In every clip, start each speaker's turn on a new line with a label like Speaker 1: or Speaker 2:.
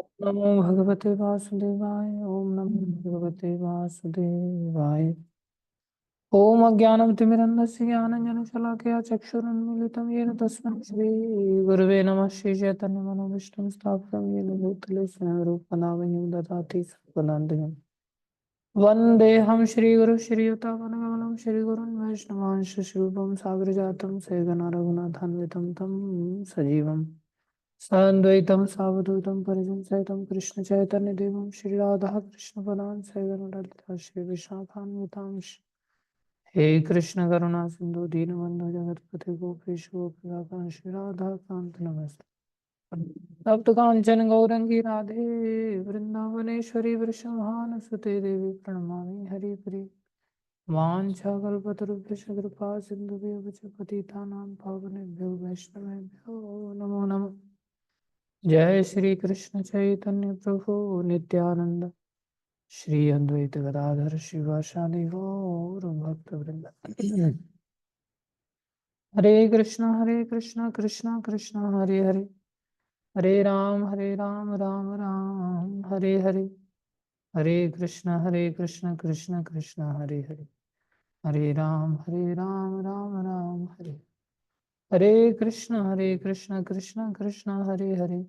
Speaker 1: ओम नमो भगवते वासुदेवाय। ओम नमो भगवते वासुदेवाय। ओम अज्ञानतिमिरन्धस्य ज्ञानञ्जनशलाकया चक्षुरुन्मीलितं येन तस्मै श्रीगुरुवे नमः। श्रीचैतन्यमनोभीष्टं स्थापितं येन भूतले स्वयं रूपं ददाति सद्गुणान्तिकम्। वन्देऽहं श्रीगुरुं श्रीयुतापनकमलं श्रीगुरुं वैष्णवांश शूलं सागरजातं सेगन रघुनाथान्वितं तं सजीवम् सान्द्वैतं सावधूतं परिजन सहितं कृष्ण चैतन्य देवं श्री राधा कृष्ण पदां सेवन ललिता श्री विशाखान्वितांश। हे कृष्ण करुणा सिंधु दीनबंधु जगतपते गोपेश गोपिकांत श्री राधा कांत नमस्ते। तप्त कांचन गौरंगी राधे वृंदावनेश्वरी वृषभानुसुते देवी प्रणमामि हरिप्रिय। वाञ्छाकल्पतरुभ्यश्च कृपा सिन्धुभ्यः च पतितानां पावनेभ्यो वैष्णवेभ्यो नमो नमः। जय श्री कृष्ण चैतन्य प्रभु नित्यानंद श्री अद्वैत गदाधर शिवासादि गौर भक्त वृंद। हरे कृष्णा कृष्णा कृष्णा हरे हरे, हरे राम राम राम हरे हरे। हरे कृष्णा कृष्णा कृष्णा हरे हरे, हरे राम राम राम हरे। हरे कृष्णा कृष्णा कृष्णा हरे हरे,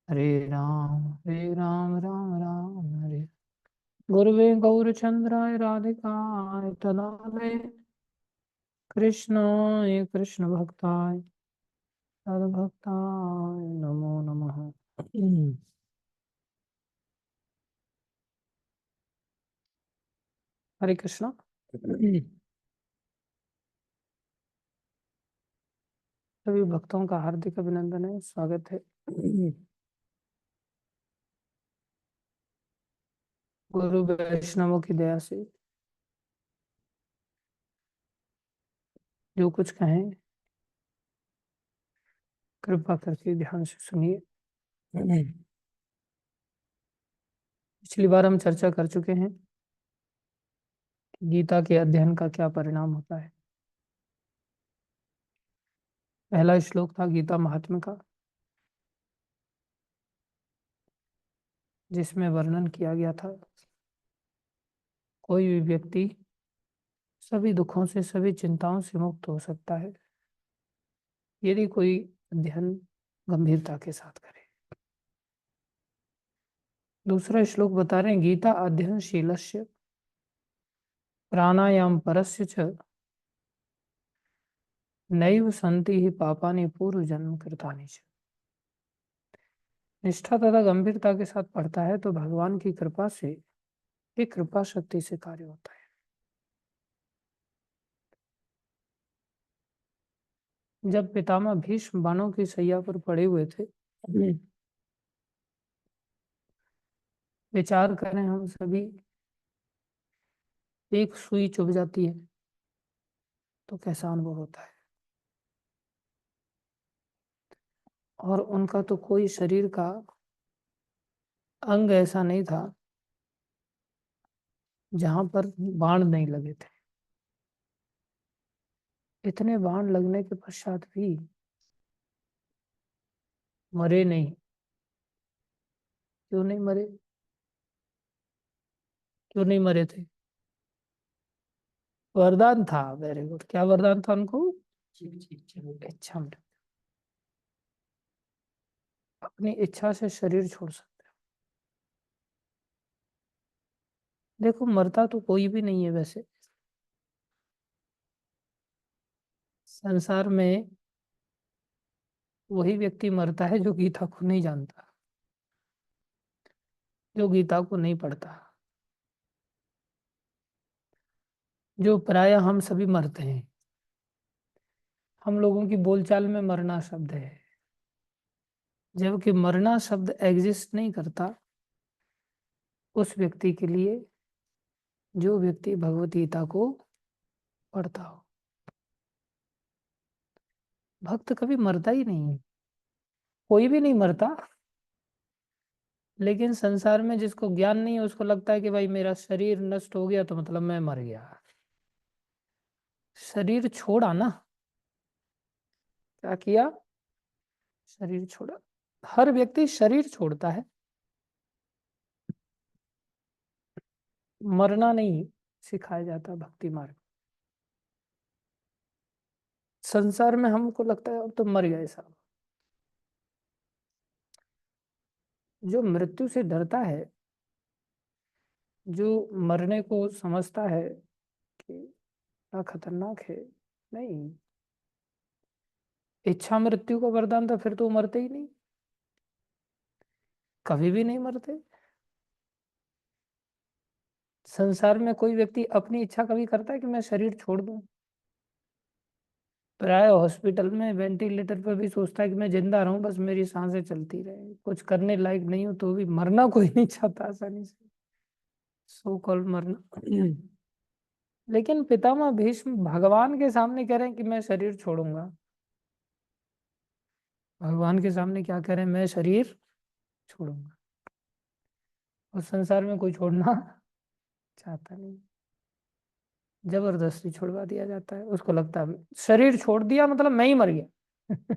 Speaker 1: हरे राम राम राम हरे। गुरुवे गौरचंद्राय राधिकाय तदालय कृष्णाय कृष्ण भक्ताय तद्भक्ताय नमो नमः। हरे कृष्णा। सभी भक्तों का हार्दिक अभिनंदन है, स्वागत है। गुरु वैष्णवों की दया से जो कुछ कहें कृपा करके ध्यान से सुनिए। पिछली बार हम चर्चा कर चुके हैं कि गीता के अध्ययन का क्या परिणाम होता है। पहला श्लोक था गीता महात्म्य का, जिसमें वर्णन किया गया था कोई भी व्यक्ति सभी दुखों से सभी चिंताओं से मुक्त हो सकता है यदि कोई अध्ययन गंभीरता के साथ करे। दूसरा श्लोक बता रहे हैं गीता अध्ययनशीलस्य प्राणायाम परस्य च नैव संति ही पापानि पूर्व जन्म कृतानि च। निष्ठा तथा गंभीरता के साथ पढ़ता है तो भगवान की कृपा से, एक कृपा शक्ति से कार्य होता है। जब पितामह भीष्म बाणों की सैया पर पड़े हुए थे, विचार करें हम सभी, एक सुई चुभ जाती है तो कैसा अनुभव होता है। और उनका तो कोई शरीर का अंग ऐसा नहीं था जहां पर बाण नहीं लगे थे। इतने बाण लगने के पश्चात भी मरे नहीं। क्यों नहीं मरे? क्यों नहीं मरे थे? वरदान था। Very good. क्या वरदान था उनको? इच्छा मृत्यु। अपनी इच्छा से शरीर छोड़ सकते हो। देखो, मरता तो कोई भी नहीं है वैसे संसार में। वही व्यक्ति मरता है जो गीता को नहीं जानता, जो गीता को नहीं पढ़ता। जो प्राय हम सभी मरते हैं। हम लोगों की बोलचाल में मरना शब्द है, जबकि मरना शब्द एग्जिस्ट नहीं करता उस व्यक्ति के लिए जो व्यक्ति भगवत गीता को पढ़ता हो। भक्त कभी मरता ही नहीं है। कोई भी नहीं मरता, लेकिन संसार में जिसको ज्ञान नहीं है उसको लगता है कि भाई मेरा शरीर नष्ट हो गया तो मतलब मैं मर गया। शरीर छोड़ा ना। क्या किया? शरीर छोड़ा। हर व्यक्ति शरीर छोड़ता है, मरना नहीं सिखाया जाता भक्ति मार्ग। संसार में हमको लगता है अब तो मर गए साहब। जो मृत्यु से डरता है, जो मरने को समझता है कि क्या खतरनाक है, नहीं, इच्छा मृत्यु का वरदान था, फिर तो वो मरते ही नहीं, कभी भी नहीं मरते। संसार में कोई व्यक्ति अपनी इच्छा कभी करता है कि मैं शरीर छोड़ दूं? प्राय हॉस्पिटल में वेंटिलेटर पर भी सोचता है कि मैं जिंदा रहूं, बस मेरी सांसें चलती रहे, कुछ करने लायक नहीं हो तो भी मरना कोई नहीं चाहता आसानी से, सो कॉल्ड मरना। लेकिन पितामह भीष्म भगवान के सामने कह रहे हैं कि मैं शरीर छोड़ूंगा। भगवान के सामने क्या कह रहे हैं? मैं शरीर छोड़ूंगा। और संसार में कोई छोड़ना चाहता नहीं, जबरदस्ती छुड़वा दिया जाता है। उसको लगता है शरीर छोड़ दिया मतलब मैं ही मर गया।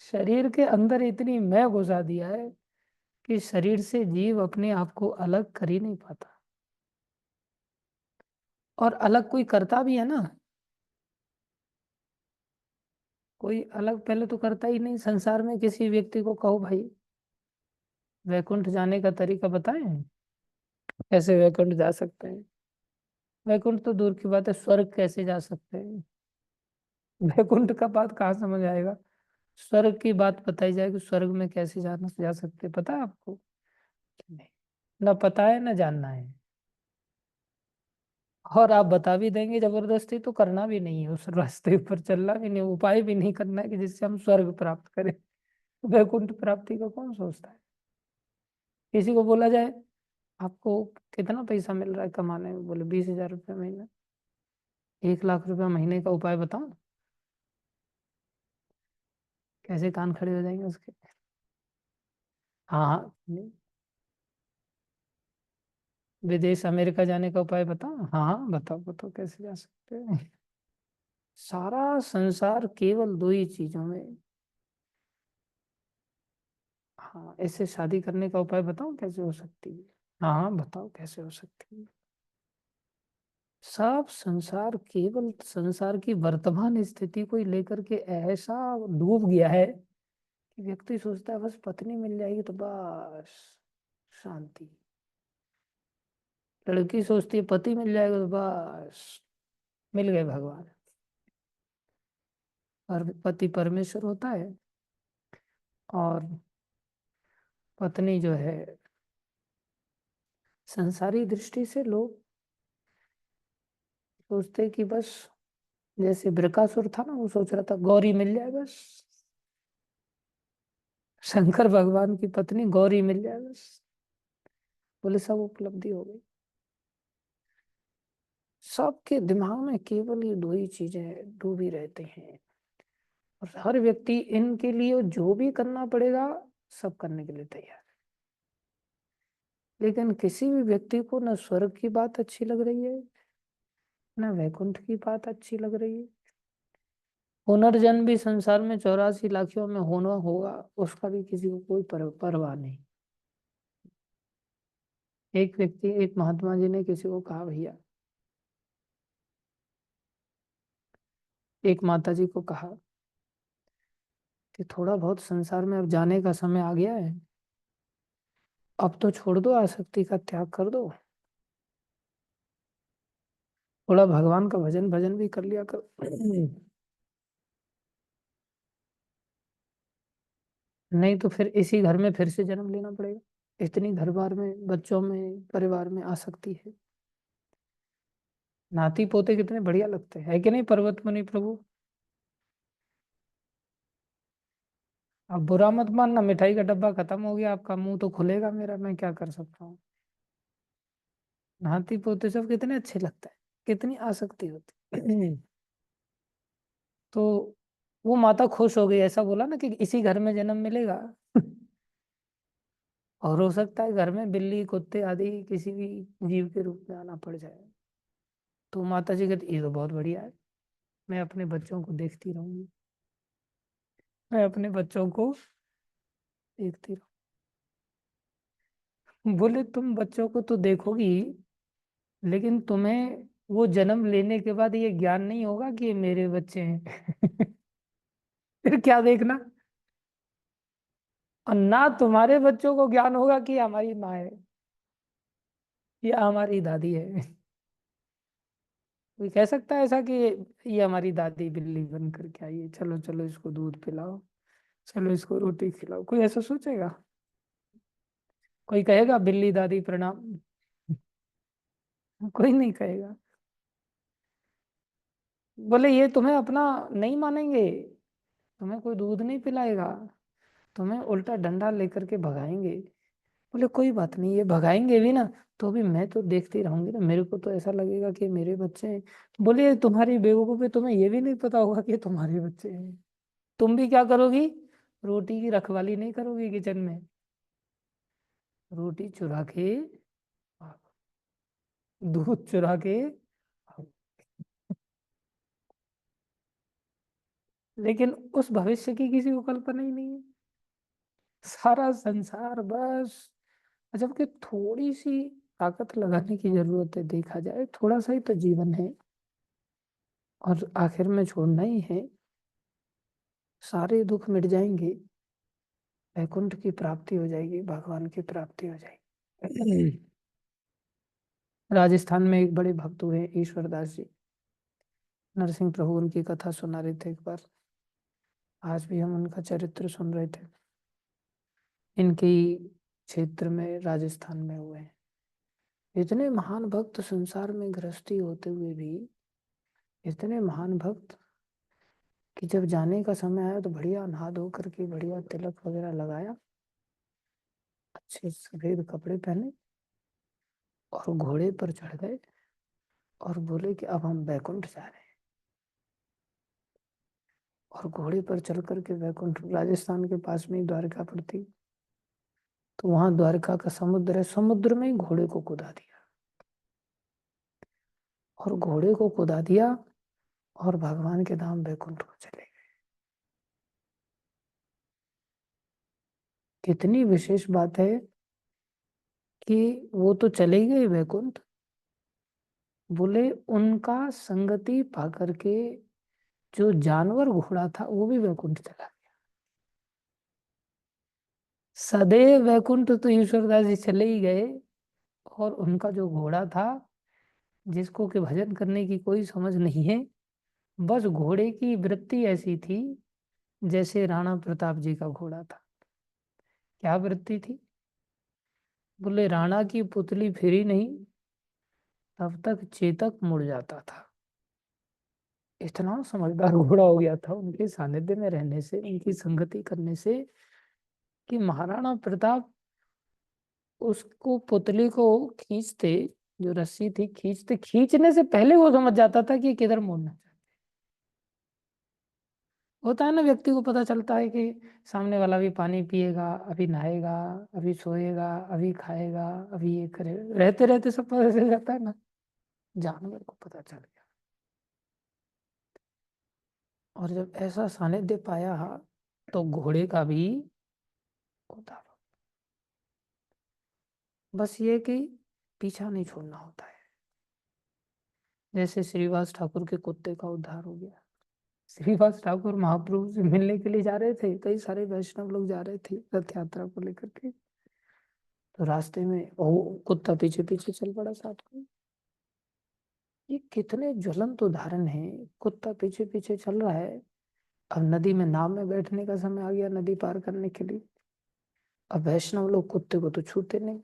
Speaker 1: शरीर के अंदर इतनी मैं घुसा दिया है कि शरीर से जीव अपने आप को अलग कर ही नहीं पाता। और अलग कोई करता भी है ना, कोई अलग पहले तो करता ही नहीं। संसार में किसी व्यक्ति को कहो भाई वैकुंठ जाने का तरीका बताएं, कैसे वैकुंठ जा सकते हैं? वैकुंठ तो दूर की बात है, स्वर्ग कैसे जा सकते हैं? वैकुंठ का बात कहाँ समझ आएगा? स्वर्ग की बात बताई जाएगी, स्वर्ग में कैसे जाना जा सकते हैं, पता है आपको? नहीं, ना पता है ना जानना है। और आप बता भी देंगे जबरदस्ती तो करना भी नहीं है, उस रास्ते पर चलना भी नहीं, उपाय भी नहीं करना है कि जिससे हम स्वर्ग प्राप्त करें। वैकुंठ प्राप्ति का कौन सोचता है? किसी को बोला जाए आपको कितना पैसा मिल रहा है कमाने में, बोले 20,000 रुपये महीना, 1 लाख रुपया महीने का उपाय बताऊं? कैसे कान खड़े हो जाएंगे उसके। हाँ हाँ, नहीं, विदेश अमेरिका जाने का उपाय बताओ? हाँ हाँ, बताओ बताओ कैसे जा सकते हैं। सारा संसार केवल दो ही चीजों में। हाँ, ऐसे शादी करने का उपाय बताओ कैसे हो सकती है? हाँ हाँ, बताओ कैसे हो सकती है? सब संसार केवल संसार की वर्तमान स्थिति को ही लेकर के ऐसा डूब गया है कि व्यक्ति सोचता है बस पत्नी मिल जाएगी तो बस शांति। लड़की सोचती है पति मिल जाएगा तो बस मिल गए भगवान। और पति परमेश्वर होता है, और पत्नी जो है, संसारी दृष्टि से लोग सोचते हैं कि बस, जैसे बृकासुर था ना, वो सोच रहा था गौरी मिल जाए बस, शंकर भगवान की पत्नी गौरी मिल जाए बस, बोले सब उपलब्धि हो गई। सबके दिमाग में केवल ये दो ही चीजें डूबी रहती हैं, और हर व्यक्ति इनके लिए जो भी करना पड़ेगा सब करने के लिए तैयार है। लेकिन किसी भी व्यक्ति को ना स्वर्ग की बात अच्छी लग रही है, ना वैकुंठ की बात अच्छी लग रही है। पुनर्जन्म भी संसार में 84 लाखों में होना होगा, उसका भी किसी को कोई परवाह नहीं। एक व्यक्ति, एक महात्मा जी ने किसी को कहा, भैया, एक माता जी को कहा कि थोड़ा बहुत संसार में अब जाने का समय आ गया है, अब तो छोड़ दो, आसक्ति का त्याग कर दो, थोड़ा भगवान का भजन भजन भी कर लिया कर। नहीं तो फिर इसी घर में फिर से जन्म लेना पड़ेगा। इतनी घर बार में, बच्चों में, परिवार में आसक्ति है। नाती पोते कितने बढ़िया लगते हैं, है कि नहीं पर्वत मुनि प्रभु? अब बुरा मत मानना, मिठाई का डब्बा खत्म हो गया, आपका मुंह तो खुलेगा मेरा, मैं क्या कर सकता हूँ। नाती पोते सब कितने अच्छे लगते हैं, कितनी आसक्ति होती। तो वो माता खुश हो गई, ऐसा बोला ना कि इसी घर में जन्म मिलेगा। और हो सकता है घर में बिल्ली कुत्ते आदि किसी भी जीव के रूप में आना पड़ जाए। तो माता जी कहती ये तो बहुत बढ़िया है, मैं अपने बच्चों को देखती रहूंगी, मैं अपने बच्चों को देखती रहूं। बोले तुम बच्चों को तो देखोगी, लेकिन तुम्हें वो जन्म लेने के बाद ये ज्ञान नहीं होगा कि ये मेरे बच्चे हैं। फिर क्या देखना। और ना तुम्हारे बच्चों को ज्ञान होगा कि ये हमारी माँ है, ये हमारी दादी है। कोई कह सकता है ऐसा कि ये हमारी दादी बिल्ली बन करके आई है, चलो चलो इसको दूध पिलाओ, चलो इसको रोटी खिलाओ? कोई ऐसा सोचेगा? कोई कहेगा बिल्ली दादी प्रणाम? कोई नहीं कहेगा। बोले ये तुम्हें अपना नहीं मानेंगे, तुम्हें कोई दूध नहीं पिलाएगा, तुम्हें उल्टा डंडा लेकर के भगाएंगे। बोले कोई बात नहीं, ये भगाएंगे भी ना तो भी मैं तो देखती रहूंगी ना, मेरे को तो ऐसा लगेगा कि मेरे बच्चे हैं। बोले ये तुम्हारी बेवकूफी, तुम्हें ये भी नहीं पता होगा कि तुम्हारे बच्चे हैं। तुम भी क्या करोगी? रोटी की रखवाली नहीं करोगी किचन में, रोटी चुरा के, दूध चुरा के। लेकिन उस भविष्य की किसी को कल्पना ही नहीं है। सारा संसार बस, जबकि थोड़ी सी ताकत लगाने की जरूरत है, देखा जाए थोड़ा सा ही तो जीवन है, और आखिर में छोड़ना ही है। सारे दुख मिट जाएंगे, वैकुंठ की प्राप्ति हो जाएगी, भगवान की प्राप्ति हो जाएगी। राजस्थान में एक बड़े भक्त हुए ईश्वरदास जी, नरसिंह प्रभु उनकी कथा सुना रहे थे एक बार। आज भी हम उनका चरित्र सुन रहे थे। इनकी क्षेत्र में राजस्थान में हुए हैं। इतने महान भक्त, संसार में गृहस्थी होते हुए भी इतने महान भक्त, कि जब जाने का समय आया तो बढ़िया नहा धो करके बढ़िया तिलक वगैरह लगाया, अच्छे सफेद कपड़े पहने और घोड़े पर चढ़ गए और बोले कि अब हम वैकुंठ जा रहे हैं। और घोड़े पर चल करके वैकुंठ, राजस्थान के पास में ही द्वारका पड़ती, तो वहां द्वारका का समुद्र है, समुद्र में ही घोड़े को कुदा दिया। और घोड़े को कुदा दिया और भगवान के धाम वैकुंठ को चले गए। कितनी विशेष बात है कि वो तो चले ही गए वैकुंठ, बोले उनका संगति पा करके जो जानवर घोड़ा था वो भी वैकुंठ चला गया। सदैव वैकुंठ तो ईश्वरदास जी चले ही गए, और उनका जो घोड़ा था, जिसको कि भजन करने की कोई समझ नहीं है, बस घोड़े की वृत्ति ऐसी थी जैसे राणा प्रताप जी का घोड़ा था। क्या वृत्ति थी? बोले राणा की पुतली फिरी नहीं तब तक चेतक मुड़ जाता था। इतना समझदार घोड़ा हो गया था उनके सानिध्य में रहने से, उनकी संगति करने से, कि महाराणा प्रताप उसको, पुतली को खींचते, जो रस्सी थी खींचते, खींचने से पहले वो समझ जाता था कि ये किधर मुड़ना चाहता है। होता है ना, व्यक्ति को पता चलता है कि सामने वाला भी पानी पिएगा, अभी नहाएगा, अभी सोएगा, अभी खाएगा, अभी ये करे, रहते रहते सब पता चल जाता है ना। जानवर को पता चल गया। और जब ऐसा सानिध्य पाया तो घोड़े का भी उतार। बस ये कि पीछा नहीं छोड़ना होता है। जैसे श्रीवास ठाकुर के कुत्ते का उद्धार हो गया। श्रीवास ठाकुर महाप्रभु से मिलने के लिए जा रहे थे, कई सारे वैष्णव लोग जा रहे थे रथ यात्रा को लेकर के। तो रास्ते में वो कुत्ता पीछे पीछे चल पड़ा साथ में। ये कितने ज्वलंत उदाहरण है। कुत्ता पीछे पीछे चल रहा है। अब नदी में नाव में बैठने का समय आ गया, नदी पार करने के लिए। अब वैष्णव लोग कुत्ते को तो छूते नहीं,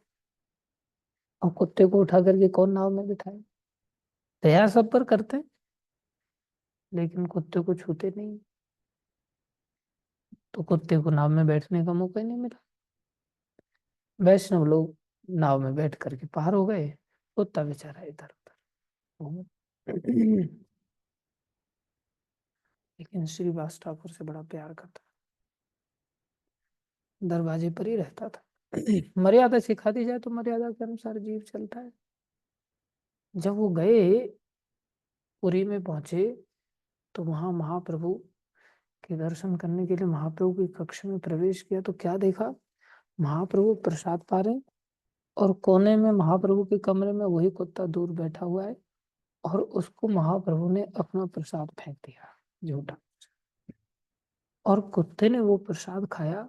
Speaker 1: और कुत्ते को उठा करके कौन नाव में बिठाए? दया सब पर करते हैं, लेकिन कुत्ते को छूते नहीं। तो कुत्ते को नाव में बैठने का मौका ही नहीं मिला। वैष्णव लोग नाव में बैठ करके पार हो गए, कुत्ता बेचारा इधर उधर घूम। लेकिन श्रीवास ठाकुर से बड़ा प्यार करता, दरवाजे पर ही रहता था। मर्यादा सिखा दी जाए तो मर्यादा के अनुसार जीव चलता है। जब वो गए, पुरी में पहुंचे, तो वहां महाप्रभु के दर्शन करने के लिए महाप्रभु के कक्ष में प्रवेश किया, तो क्या देखा? महाप्रभु प्रसाद पा रहे, और कोने में महाप्रभु के कमरे में वही कुत्ता दूर बैठा हुआ है, और उसको महाप्रभु ने अपना प्रसाद फेंक दिया, झूठा। और कुत्ते ने वो प्रसाद खाया,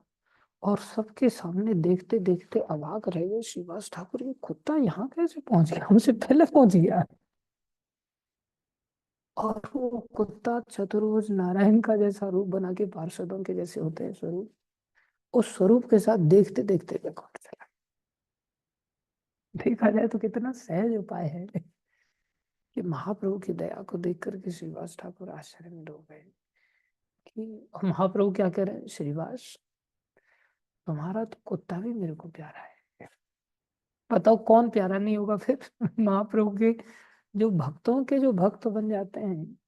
Speaker 1: और सबके सामने देखते देखते अवाक रह गए श्रीवास ठाकुर, ये कुत्ता यहाँ कैसे पहुंच गया, हमसे पहले पहुंच गया। और वो कुत्ता चतुर्भुज नारायण का जैसा रूप बना के, पार्षदों के जैसे होते हैं स्वरूप, उस स्वरूप के साथ देखते देखते बेकौट चला। देखा जाए तो कितना सहज उपाय है कि महाप्रभु की दया को देख करके श्रीवास ठाकुर आश्चर्य में डूब गए कि, और महाप्रभु क्या कह रहे हैं, श्रीवास तुम्हारा तो कुत्ता भी मेरे को प्यारा है। बताओ कौन प्यारा नहीं होगा फिर महाप्रभु के जो भक्तों के जो भक्त बन जाते हैं,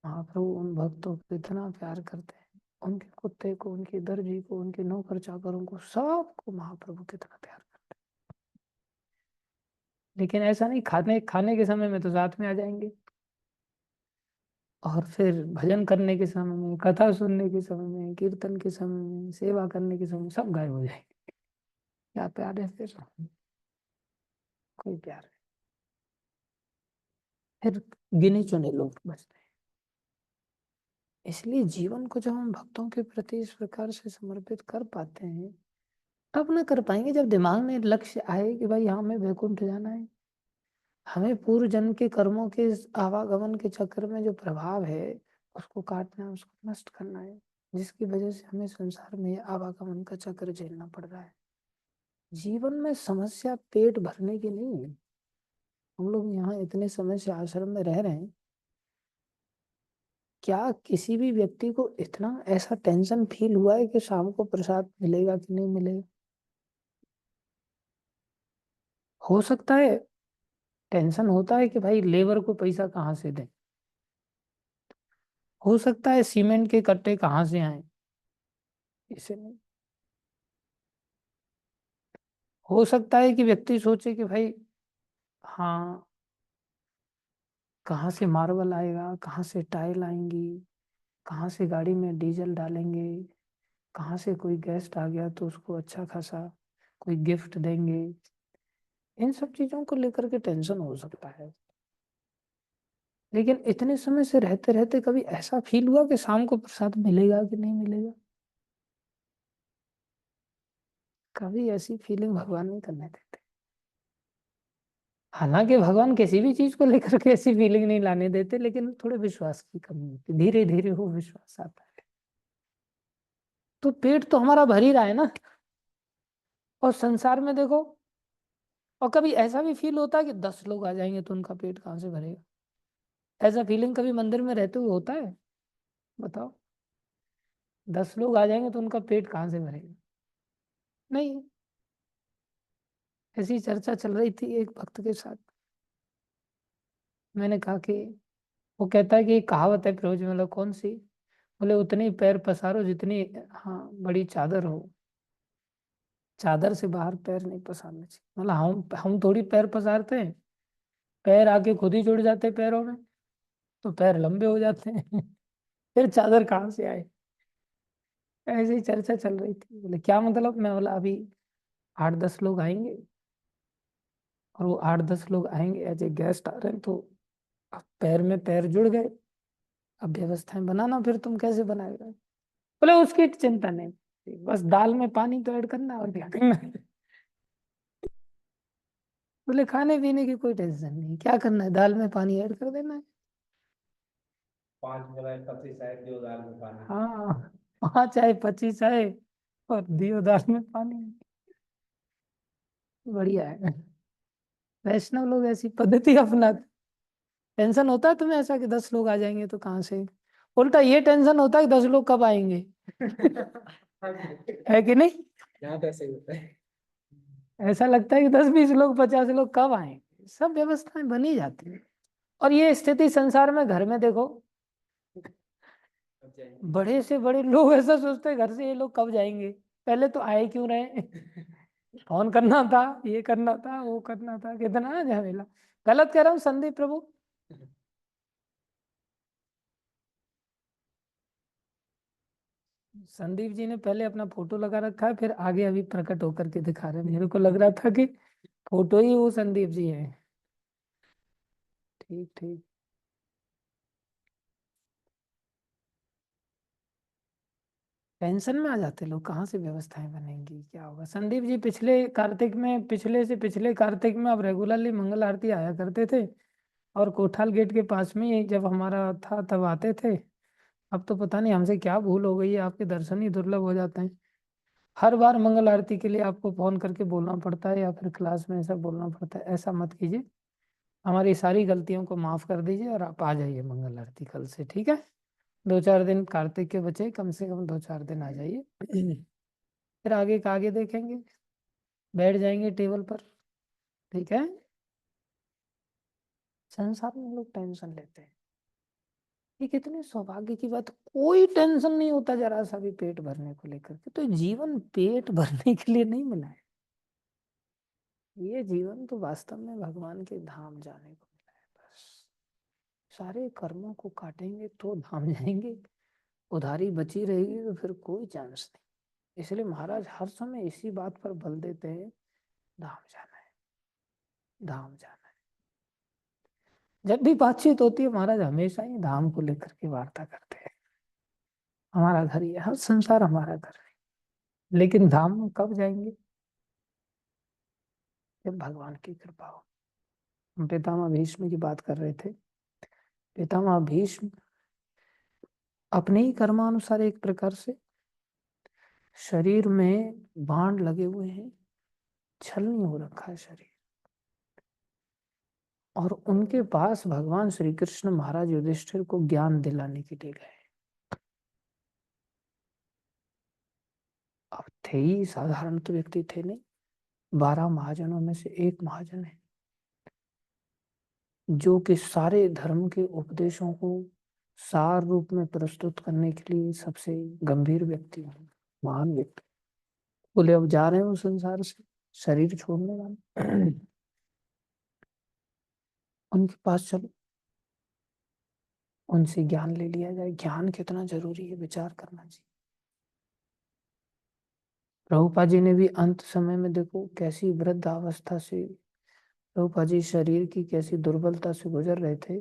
Speaker 1: महाप्रभु उन भक्तों को इतना प्यार करते हैं, उनके कुत्ते को, उनके दर्जी को, उनके नौकर चाकरों को, सबको महाप्रभु कितना प्यार करते हैं। लेकिन ऐसा नहीं, खाने खाने के समय में तो साथ में आ जाएंगे, और फिर भजन करने के समय में, कथा सुनने के समय में, कीर्तन के समय में, सेवा करने के समय में सब गायब हो जाएंगे। क्या प्यार है फिर, कोई प्यार नहीं। फिर गिने चुने लोग बचते हैं। इसलिए जीवन को जब हम भक्तों के प्रति इस प्रकार से समर्पित कर पाते हैं, तब ना कर पाएंगे जब दिमाग में लक्ष्य आए कि भाई हमें वैकुंठ जाना है, हमें पूर्व जन्म के कर्मों के इस आवागमन के चक्र में जो प्रभाव है उसको काटना है, उसको नष्ट करना है, जिसकी वजह से हमें संसार में आवागमन का चक्र झेलना पड़ रहा है। जीवन में समस्या पेट भरने की नहीं है। हम लोग यहाँ इतने समय से आश्रम में रह रहे हैं, क्या किसी भी व्यक्ति को इतना ऐसा टेंशन फील हुआ है कि शाम को प्रसाद मिलेगा कि नहीं मिलेगा? हो सकता है टेंशन होता है कि भाई लेबर को पैसा कहाँ से दें, हो सकता है सीमेंट के कट्टे कहाँ से आए, इसे नहीं। हो सकता है कि व्यक्ति सोचे कि भाई हाँ, कहाँ से मार्बल आएगा, कहाँ से टाइल आएंगी, कहाँ से गाड़ी में डीजल डालेंगे, कहाँ से कोई गेस्ट आ गया तो उसको अच्छा खासा कोई गिफ्ट देंगे। इन सब चीजों को लेकर के टेंशन हो सकता है। लेकिन इतने समय से रहते रहते कभी ऐसा फील हुआ कि शाम को प्रसाद मिलेगा कि नहीं मिलेगा? कभी ऐसी फीलिंग भगवान नहीं करने देते। हालांकि भगवान किसी भी चीज को लेकर के ऐसी फीलिंग नहीं लाने देते, लेकिन थोड़े विश्वास की कमी होती, धीरे धीरे वो विश्वास आता है। तो पेट तो हमारा भर ही रहा है ना। और संसार में देखो, और कभी ऐसा भी फील होता है कि 10 लोग आ जाएंगे तो उनका पेट कहाँ से भरेगा? ऐसा फीलिंग कभी मंदिर में रहते हुए होता है? बताओ, 10 लोग आ जाएंगे तो उनका पेट कहाँ से भरेगा? नहीं। ऐसी चर्चा चल रही थी एक भक्त के साथ। मैंने कहा कि, वो कहता है कि एक कहावत है फिरोज, मतलब कौन सी? बोले उतनी पैर पसारो जितनी, हाँ, बड़ी चादर हो, चादर से बाहर पैर नहीं पसारने चाहिए। मतलब हम थोड़ी पैर पसारते हैं, पैर आके खुद ही जुड़ जाते हैं पैरों में, तो पैर लंबे हो जाते हैं फिर चादर कहाँ से आए? ऐसी चर्चा चल रही थी। बोले क्या मतलब? मैं बोला अभी 8-10 लोग आएंगे, और वो 8-10 लोग आएंगे एज ए गेस्ट आ रहे हैं, तो अब पैर में पैर जुड़ गए, अब व्यवस्थाएं बनाना, फिर तुम कैसे बनाएगा? बोले उसकी चिंता नहीं, बस दाल में पानी तो ऐड करना, और क्या करना है। बोले खाने पीने की कोई टेंशन नहीं, क्या करना है, दाल में पानी ऐड कर देना है।
Speaker 2: 5 में 25 आए, 2 दाल में पानी।
Speaker 1: हाँ, 5 आए 25 आए, और दियो दाल में पानी। बढ़िया है। वैष्णव लोग ऐसी पद्धति अपनाते। टेंशन होता है तुम्हें ऐसा कि 10 लोग आ जाएंगे तो कहाँ से? उल्टा ये टेंशन होता है कि 10 लोग कब आएंगे है कि नहीं?
Speaker 2: यहाँ तो ऐसे ही होता है।
Speaker 1: ऐसा लगता है कि 10-20 लोग 50 लोग कब आएंगे, सब व्यवस्थाएं बनी जाती है। और ये स्थिति संसार में, घर में देखो, बड़े से बड़े लोग ऐसा सोचते हैं घर से ये लोग कब जाएंगे, पहले तो आए क्यों रहे फोन करना था, ये करना था, वो करना था, कितना झमेला। गलत कह रहा हूँ संदीप प्रभु? संदीप जी ने पहले अपना फोटो लगा रखा है, फिर आगे अभी प्रकट होकर के दिखा रहे हैं। मेरे को लग रहा था कि फोटो ही वो संदीप जी है। ठीक ठीक। टेंशन में आ जाते लोग, कहाँ से व्यवस्थाएं बनेंगी, क्या होगा। संदीप जी पिछले कार्तिक में, पिछले से पिछले कार्तिक में अब रेगुलरली मंगल आरती आया करते थे, और कोठाल गेट के पास में ही जब हमारा था तब आते थे। अब तो पता नहीं हमसे क्या भूल हो गई है, आपके दर्शन ही दुर्लभ हो जाते हैं। हर बार मंगल आरती के लिए आपको फोन करके बोलना पड़ता है, या फिर क्लास में ऐसा बोलना पड़ता है। ऐसा मत कीजिए, हमारी सारी गलतियों को माफ कर दीजिए और आप आ जाइए मंगल आरती कल से, ठीक है। 2-4 दिन कार्तिक के बचे, कम से कम 2-4 दिन आ जाइए। फिर आगे का आगे देखेंगे, बैठ जाएंगे टेबल पर, ठीक है। संसार में लोग टेंशन लेते हैं, ये कितने सौभाग्य की बात, कोई टेंशन नहीं होता जरा सा भी पेट भरने को लेकर के। तो जीवन पेट भरने के लिए नहीं मिला है, ये जीवन तो वास्तव में भगवान के धाम जाने को मिला है बस। सारे कर्मों को काटेंगे तो धाम जाएंगे, उधारी बची रहेगी तो फिर कोई चांस नहीं। इसलिए महाराज हर समय इसी बात पर बल देते हैं, धाम जाना है, धाम जाना है। जब भी बातचीत होती है महाराज हमेशा ही धाम को लेकर के वार्ता करते हैं। हमारा घर ये, हर संसार हमारा घर है, लेकिन धाम में कब जाएंगे, जब भगवान की कृपा हो। हम पितामह भीष्म की बात कर रहे थे। पितामह भीष्म अपने ही कर्मानुसार एक प्रकार से शरीर में बाण लगे हुए हैं, छलनी हो रखा है शरीर, और उनके पास भगवान श्री कृष्ण महाराज युधिष्ठिर को ज्ञान दिलाने के लिए गए। अब थे ही साधारण तो व्यक्ति थे नहीं, 12 महाजनों में से एक महाजन है, जो कि सारे धर्म के उपदेशों को सार रूप में प्रस्तुत करने के लिए सबसे गंभीर व्यक्ति हैं, महान व्यक्ति। बोले अब जा रहे हैं उस संसार से, शरीर छोड़ने वाले, उनके पास चलो, उनसे ज्ञान ले लिया जाए। ज्ञान कितना जरूरी है, विचार करना चाहिए। प्रभुपा जी ने भी अंत समय में देखो कैसी वृद्ध अवस्था से, प्रभुपा जी शरीर की कैसी दुर्बलता से गुजर रहे थे,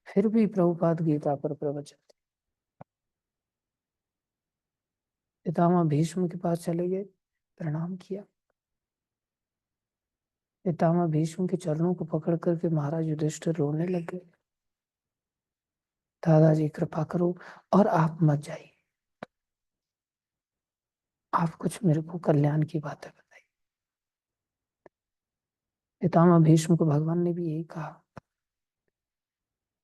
Speaker 1: फिर भी प्रभुपाद गीता पर प्रवचन थे। पितामह भीष्म के पास चले गए, प्रणाम किया। पितामह भीष्म के चरणों को पकड़ करके महाराज युधिष्ठिर रोने लग गए। दादाजी कृपा करो और आप मत जाइए, आप कुछ मेरे को कल्याण की बातें बताइए। पितामह भीष्म को भगवान ने भी यही कहा।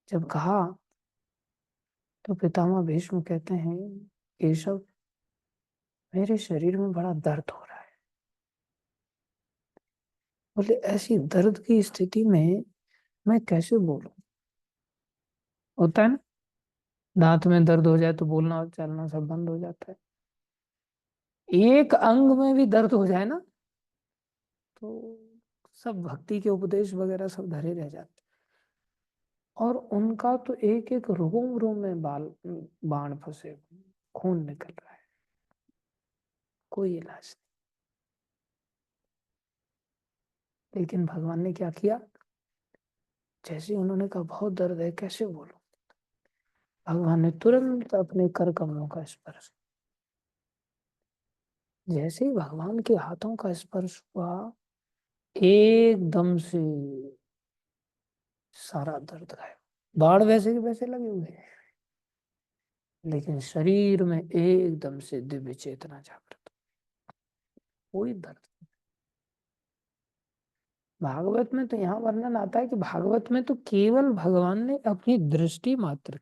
Speaker 1: जब कहा तो पितामह भीष्म कहते हैं, केशव मेरे शरीर में बड़ा दर्द हो रहा है। बोले ऐसी दर्द की स्थिति में मैं कैसे बोलूं। होता है ना, दांत में दर्द हो जाए तो बोलना और चलना सब बंद हो जाता है। एक अंग में भी दर्द हो जाए ना, तो सब भक्ति के उपदेश वगैरह सब धरे रह जाते। और उनका तो एक एक रोम रोम में बाण फंसे हुए, खून निकल रहा है, कोई इलाज नहीं। लेकिन भगवान ने क्या किया, जैसे उन्होंने कहा बहुत दर्द है कैसे बोलो, भगवान ने तुरंत अपने कर कमलों का स्पर्श, जैसे ही भगवान के हाथों का स्पर्श हुआ, एकदम से सारा दर्द गायब। बाढ़ वैसे के वैसे लगे हुए हैं, लेकिन शरीर में एकदम से दिव्य चेतना जागृत, कोई दर्द। भागवत में तो यहाँ वर्णन आता है कि भागवत में तो केवल भगवान ने अपनी दृष्टि मात्र,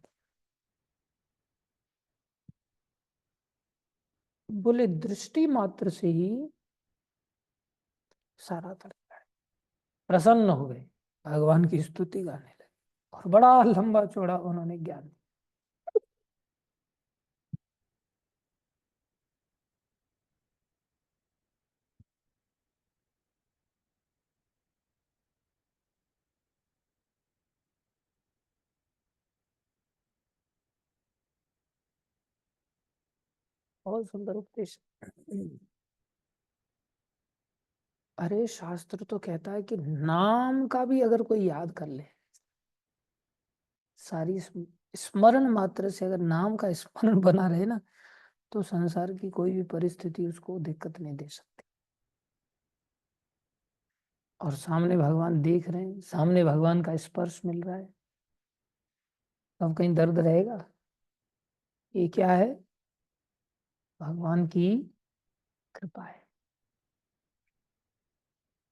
Speaker 1: बोले दृष्टि मात्र से ही सारा दर्द गायब। प्रसन्न हो गए, भगवान की स्तुति गाने लगे, और बड़ा लंबा चौड़ा उन्होंने ज्ञान दिया। बहुत सुंदर उपदेश। अरे शास्त्र तो कहता है कि नाम का भी अगर कोई याद कर ले, सारी स्मरण मात्र से अगर नाम का स्मरण बना रहे ना, तो संसार की कोई भी परिस्थिति उसको दिक्कत नहीं दे सकती। और सामने भगवान देख रहे हैं, सामने भगवान का स्पर्श मिल रहा है, अब कहीं दर्द रहेगा? ये क्या है? भगवान की कृपा है।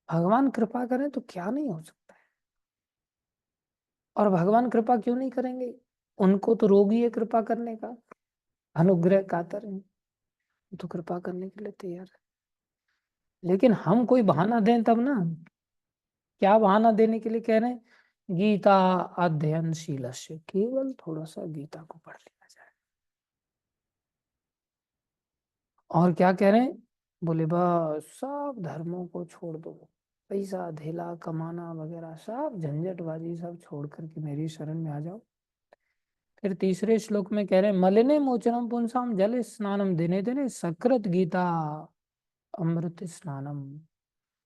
Speaker 1: भगवान कृपा करें तो क्या नहीं हो सकता है। और भगवान कृपा क्यों नहीं करेंगे? उनको तो रोग ही है कृपा करने का, अनुग्रह कातर है, तो कृपा करने के लिए तैयार है। लेकिन हम कोई बहाना दें तब ना। क्या बहाना देने के लिए कह रहे हैं? गीता अध्ययनशील से, केवल थोड़ा सा गीता को पढ़ लिया जाए। और क्या कह रहे हैं? बोले बस सब धर्मों को छोड़ दो, पैसा धेला कमाना वगैरह सब झंझटबाजी सब छोड़ करके मेरी शरण में आ जाओ। फिर तीसरे श्लोक में कह रहे हैं मलिने मोचनम पुंसाम जल स्नानम दिने दिने सकृत गीता अमृत स्नानम।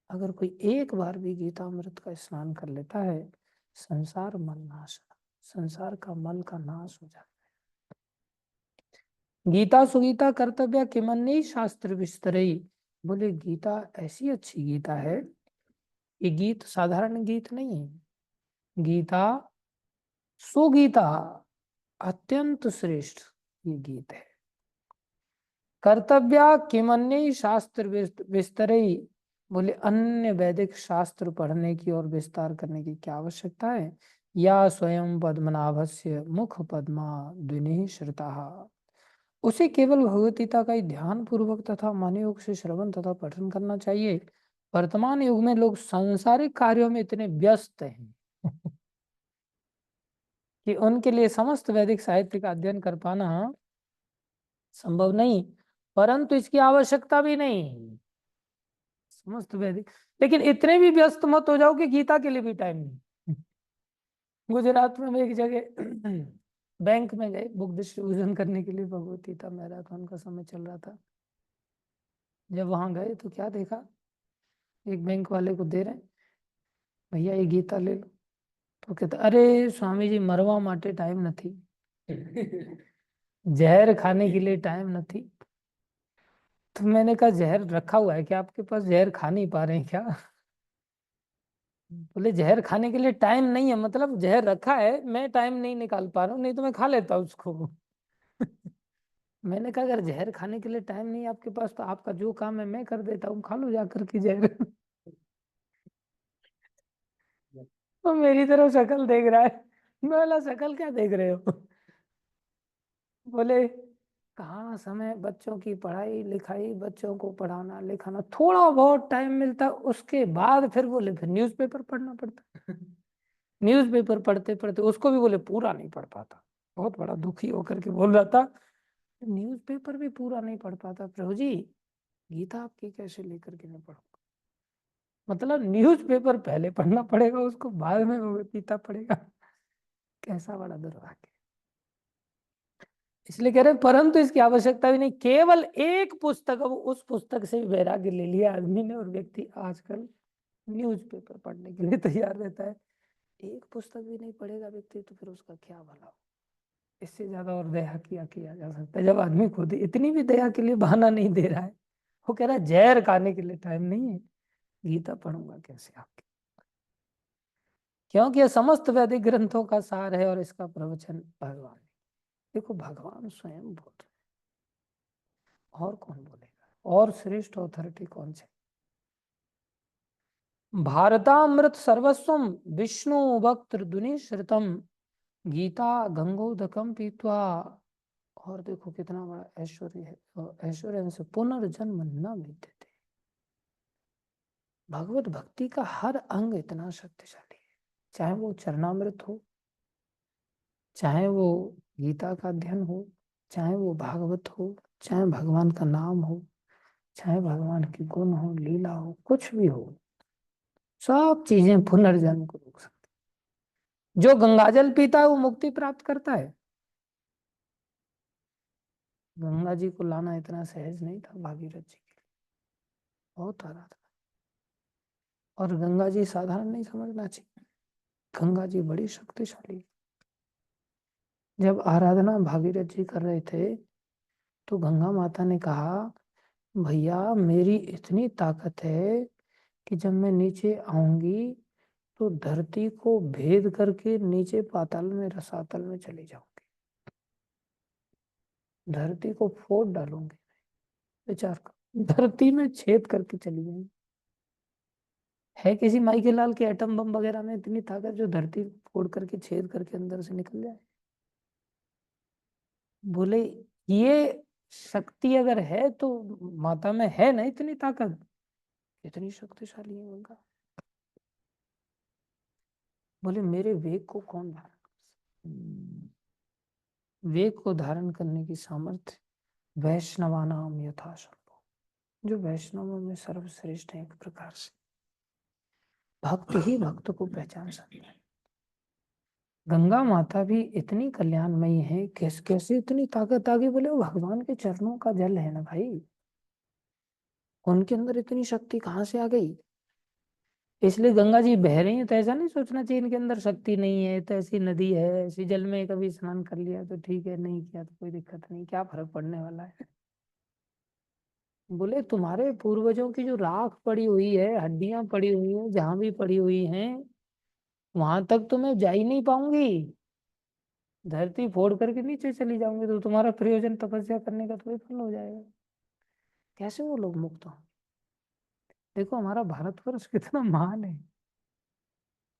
Speaker 1: अगर कोई एक बार भी गीता अमृत का स्नान कर लेता है, संसार मल नाश, संसार का मल का नाश हो जाता है। गीता सुगीता कर्तव्य किमन्यी शास्त्र विस्तरई। बोले गीता ऐसी अच्छी गीता है, ये गीत साधारण गीत नहीं है। गीता सुगीता अत्यंत श्रेष्ठ ये गीत है। कर्तव्य किमन्य शास्त्र विस्तरई। बोले अन्य वैदिक शास्त्र पढ़ने की और विस्तार करने की क्या आवश्यकता है? या स्वयं पद्मनाभस्य मुख पद्मा द्विनि श्रुता। उसे केवल भगवत गीता का ही ध्यान पूर्वक तथा मन योग से श्रवण तथा पठन करना चाहिए। वर्तमान युग में लोग सांसारिक कार्यों में इतने व्यस्त हैं कि उनके लिए समस्त वैदिक साहित्य का अध्ययन कर पाना संभव नहीं, परंतु इसकी आवश्यकता भी नहीं। समस्त वैदिक, लेकिन इतने भी व्यस्त मत हो जाओ कि गीता के लिए भी टाइम नहीं। गुजरात में एक जगह बैंक में गए बुक डिस्ट्रीब्यूशन करने के लिए, भगवत गीता मैराथन का समय चल रहा था। जब वहां गए तो क्या देखा, एक बैंक वाले को दे रहे हैं, भैया ये गीता ले लो। तो कहता अरे स्वामी जी मरवा माटे टाइम નથી, जहर खाने के लिए टाइम નથી। तो मैंने कहा जहर रखा हुआ है क्या आपके पास, जहर खा नहीं पा रहे हैं क्या? बोले जहर खाने के लिए टाइम नहीं है, मतलब जहर रखा है मैं टाइम नहीं निकाल पा रहा हूँ, नहीं तो मैं खा लेता उसको। मैंने कहा अगर जहर खाने के लिए टाइम नहीं है आपके पास तो आपका जो काम है मैं कर देता हूँ, खा लो जाकर के जहर। वो मेरी तरफ शक्ल देख रहा है, मैं बोला शक्ल क्या देख रहे हो? बोले कहाँ समय, बच्चों की पढ़ाई लिखाई, बच्चों को पढ़ाना लिखाना, थोड़ा बहुत टाइम मिलता उसके बाद फिर बोले फिर न्यूज़पेपर पढ़ना पड़ता। न्यूज़पेपर पढ़ते पढ़ते उसको भी बोले पूरा नहीं पढ़ पाता, बहुत बड़ा दुखी होकर के बोल रहा था न्यूज़पेपर भी पूरा नहीं पढ़ पाता प्रभु जी, गीता आपकी कैसे लेकर के मैं पढ़ूंगा? मतलब न्यूज़पेपर पहले पढ़ना पड़ेगा उसको, बाद में वो गीता पढ़ेगा। कैसा बड़ा दुर्भाग्य। इसलिए कह रहे हैं परंतु इसकी आवश्यकता भी नहीं, केवल एक पुस्तक, अब उस पुस्तक से वैराग्य ले लिया आदमी ने और व्यक्ति आजकल न्यूज़पेपर पढ़ने के लिए तैयार रहता है। एक पुस्तक भी नहीं पढ़ेगा व्यक्ति तो फिर उसका क्या भला हो? इससे ज्यादा और दया किया जा सकता है, जब आदमी खुद इतनी भी दया के लिए बहाना नहीं दे रहा है। वो कह रहा है जहर खाने के लिए टाइम नहीं है, गीता पढ़ूंगा कैसे आपके? क्योंकि यह समस्त वैदिक ग्रंथों का सार है और इसका प्रवचन भगवान, देखो भगवान स्वयं बोल रहे, और कौन बोलेगा? और श्रेष्ठ अथॉरिटी कौन से? भारतामृत सर्वस्वम विष्णु वक्त दुनि श्रितम गीता गंगोदकम पीत्वा। और देखो कितना बड़ा ऐश्वर्य है, ऐश्वर्य से पुनर्जन्म न मिलते थे। भगवत भक्ति का हर अंग इतना शक्तिशाली है, चाहे वो चरणामृत हो, चाहे वो गीता का अध्ययन हो, चाहे वो भागवत हो, चाहे भगवान का नाम हो, चाहे भगवान के गुण हो, लीला हो, कुछ भी हो, सब चीजें पुनर्जन्म को रोक सकती। जो गंगाजल पीता है वो मुक्ति प्राप्त करता है। गंगा जी को लाना इतना सहज नहीं था भागीरथ जी के लिए, बहुत आरा था। और गंगा जी साधारण नहीं समझना चाहिए, गंगा जी बड़ी शक्तिशाली। जब आराधना भागीरथ जी कर रहे थे तो गंगा माता ने कहा, भैया मेरी इतनी ताकत है कि जब मैं नीचे आऊंगी तो धरती को भेद करके नीचे पाताल में रसातल में चली जाऊंगी, धरती को फोड़ डालूंगी। विचार कर, धरती में छेद करके चली जाएंगी। है किसी माई के लाल के एटम बम वगैरह में इतनी ताकत जो धरती फोड़ करके छेद करके अंदर से निकल जाए? बोले ये शक्ति अगर है तो माता में है ना इतनी ताकत, इतनी शक्तिशाली है गंगा। बोले मेरे वेग को कौन धारण कर सकता? वेग को धारण करने की सामर्थ्य वैष्णवानाम यथासंभव, जो वैष्णवों में सर्वश्रेष्ठ है, एक प्रकार से भक्त ही भक्त को पहचान सकते हैं। गंगा माता भी इतनी कल्याणमयी है, कैसे इतनी ताकत आ गई? बोले वो भगवान के चरणों का जल है ना भाई, उनके अंदर इतनी शक्ति कहाँ से आ गई? इसलिए गंगा जी बह रही है तो ऐसा नहीं सोचना चाहिए इनके अंदर शक्ति नहीं है, तो ऐसी नदी है, ऐसी जल में कभी स्नान कर लिया तो ठीक है, नहीं किया तो कोई दिक्कत नहीं, क्या फर्क पड़ने वाला है। बोले तुम्हारे पूर्वजों की जो राख पड़ी हुई है, हड्डियां पड़ी हुई है, जहां भी पड़ी हुई हैं वहां तक तो मैं जा ही नहीं पाऊंगी, धरती फोड़ करके नीचे चली जाऊंगी, तो तुम्हारा प्रयोजन तपस्या करने का तो विफल हो जाएगा। कैसे वो लोग मुक्त हों? देखो हमारा भारतवर्ष कितना महान है,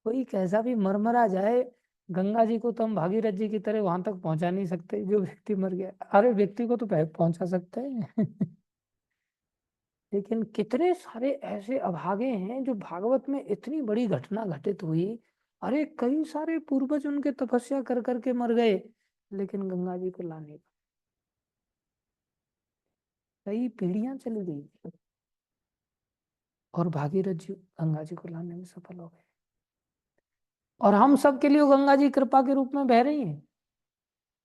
Speaker 1: कोई कैसा भी मरमरा जाए, गंगा जी को तो हम भागीरथ जी की तरह वहां तक पहुंचा नहीं सकते, जो व्यक्ति मर गया, अरे व्यक्ति को तो पहुंचा सकते हैं। लेकिन कितने सारे ऐसे अभागे हैं जो भागवत में इतनी बड़ी घटना घटित हुई, अरे कई सारे पूर्वज उनके तपस्या कर करके मर गए, लेकिन गंगा जी को ला नहीं पाए। कई पीढ़ियां चली गई और भागीरथ जी गंगा जी को लाने में सफल हो गए, और हम सब के लिए वो गंगा जी कृपा के रूप में बह रही हैं।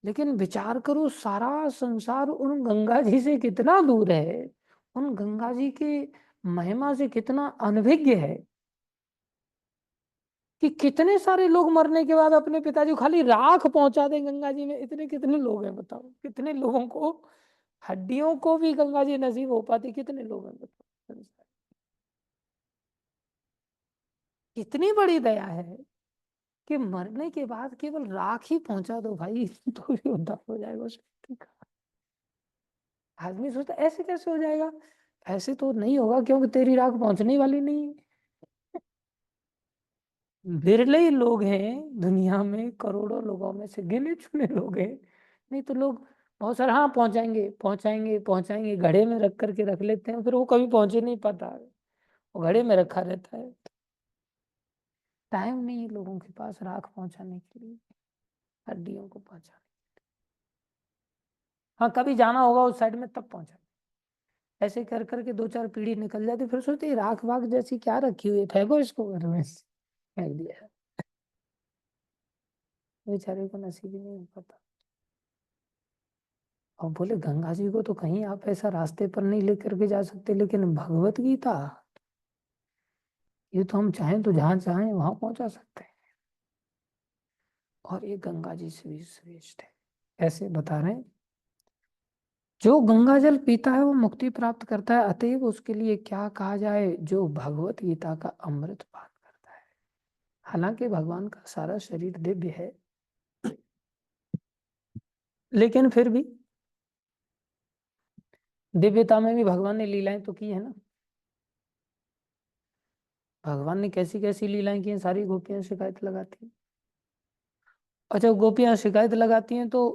Speaker 1: लेकिन विचार करो, सारा संसार उन गंगा जी से कितना दूर है, उन गंगा जी के महिमा से कितना अनभिज्ञ है, कि कितने सारे लोग मरने के बाद अपने पिताजी को खाली राख पहुंचा दें गंगा जी में। इतने कितने लोग हैं बताओ, कितने लोगों को हड्डियों को भी गंगा जी नसीब हो पाती, कितने लोग हैं बताओ। कितनी बड़ी दया है कि मरने के बाद केवल राख ही पहुंचा दो भाई, तो भी उद्धार हो जाएगा उस व्यक्ति का। आदमी सोचता ऐसे कैसे हो जाएगा? ऐसे तो नहीं होगा, क्योंकि तेरी राख पहुंचने वाली नहीं है। विरले ही लोग हैं दुनिया में, करोड़ों लोगों में से गिने चुने लोग हैं, नहीं तो लोग बहुत सारे हाँ पहुंचाएंगे पहुंचाएंगे पहुंचाएंगे, घड़े में रख करके रख लेते हैं, फिर वो कभी पहुंचे नहीं पाता, वो घड़े में रखा रहता है। टाइम नहीं है लोगों के पास राख पहुंचाने के लिए, हड्डियों को पहुंचाने। हाँ कभी जाना होगा उस साइड में तब पहुंचा। ऐसे कर करके दो चार पीढ़ी निकल जाती, फिर सोचते राख वाख जैसी क्या रखी हुई है, फेंको इसको घर में, फेंक दिया। बेचारे को नसीब ही नहीं हो पाता। और बोले गंगा जी को तो कहीं आप ऐसा रास्ते पर नहीं लेकर के जा सकते, लेकिन भगवत गीता ये तो हम चाहें तो जहां चाहें वहां पहुंचा सकते हैं, और ये गंगा जी से भी श्रेष्ठ है। ऐसे बता रहे हैं, जो गंगा जल पीता है वो मुक्ति प्राप्त करता है, अतएव उसके लिए क्या कहा जाए, जो भगवत गीता का अमृत पान करता है। हालांकि भगवान का सारा शरीर दिव्य है, लेकिन फिर भी दिव्यता में भी भगवान ने लीलाएं तो की है ना। भगवान ने कैसी कैसी लीलाएं की हैं, सारी गोपियां शिकायत लगाती हैं। और जब गोपियां शिकायत लगाती हैं तो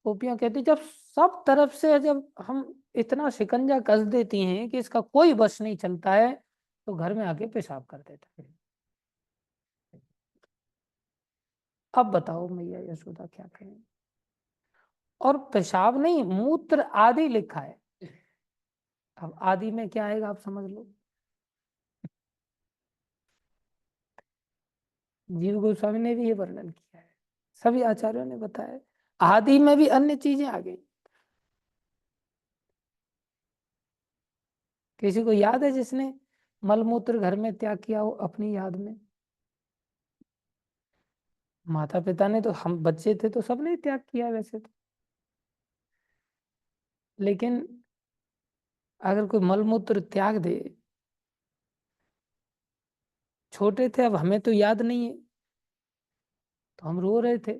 Speaker 1: गोपियां कहती हैं, जब सब तरफ से जब हम इतना शिकंजा कस देती हैं कि इसका कोई बस नहीं चलता है, तो घर में आके पेशाब कर देता है। अब बताओ मैया यशोदा क्या कहें? और पेशाब नहीं, मूत्र आदि लिखा है। अब आदि में क्या आएगा आप समझ लो। जीव गोस्वामी ने भी ये वर्णन किया है, सभी आचार्यों ने बताया, आदि में भी अन्य चीजें आ गई। किसी को याद है जिसने मलमूत्र घर में त्याग किया हो अपनी याद में? माता पिता ने तो, हम बच्चे थे तो सबने ही त्याग किया वैसे तो। लेकिन अगर कोई मलमूत्र त्याग दे, छोटे थे अब हमें तो याद नहीं है, तो हम रो रहे थे,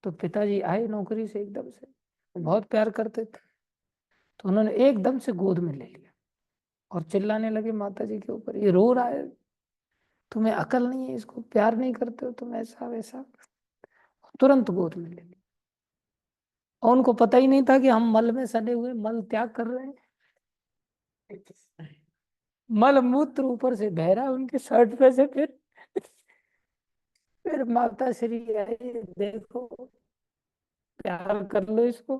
Speaker 1: तो पिताजी आए नौकरी से एकदम से, बहुत प्यार करते थे, तो उन्होंने एकदम से गोद में ले लिया और चिल्लाने लगे माता जी के ऊपर, ये रो रहा है, तुम्हें अकल नहीं है, इसको प्यार नहीं करते हो तुम, ऐसा वैसा। तुरंत गोद में ले लिया। और उनको पता ही नहीं था कि हम मल में सने हुए मल त्याग कर रहे हैं। मल मूत्र ऊपर से बह रहा है उनके शर्ट पे से। फिर माता श्री आई, देखो प्यार कर लो इसको।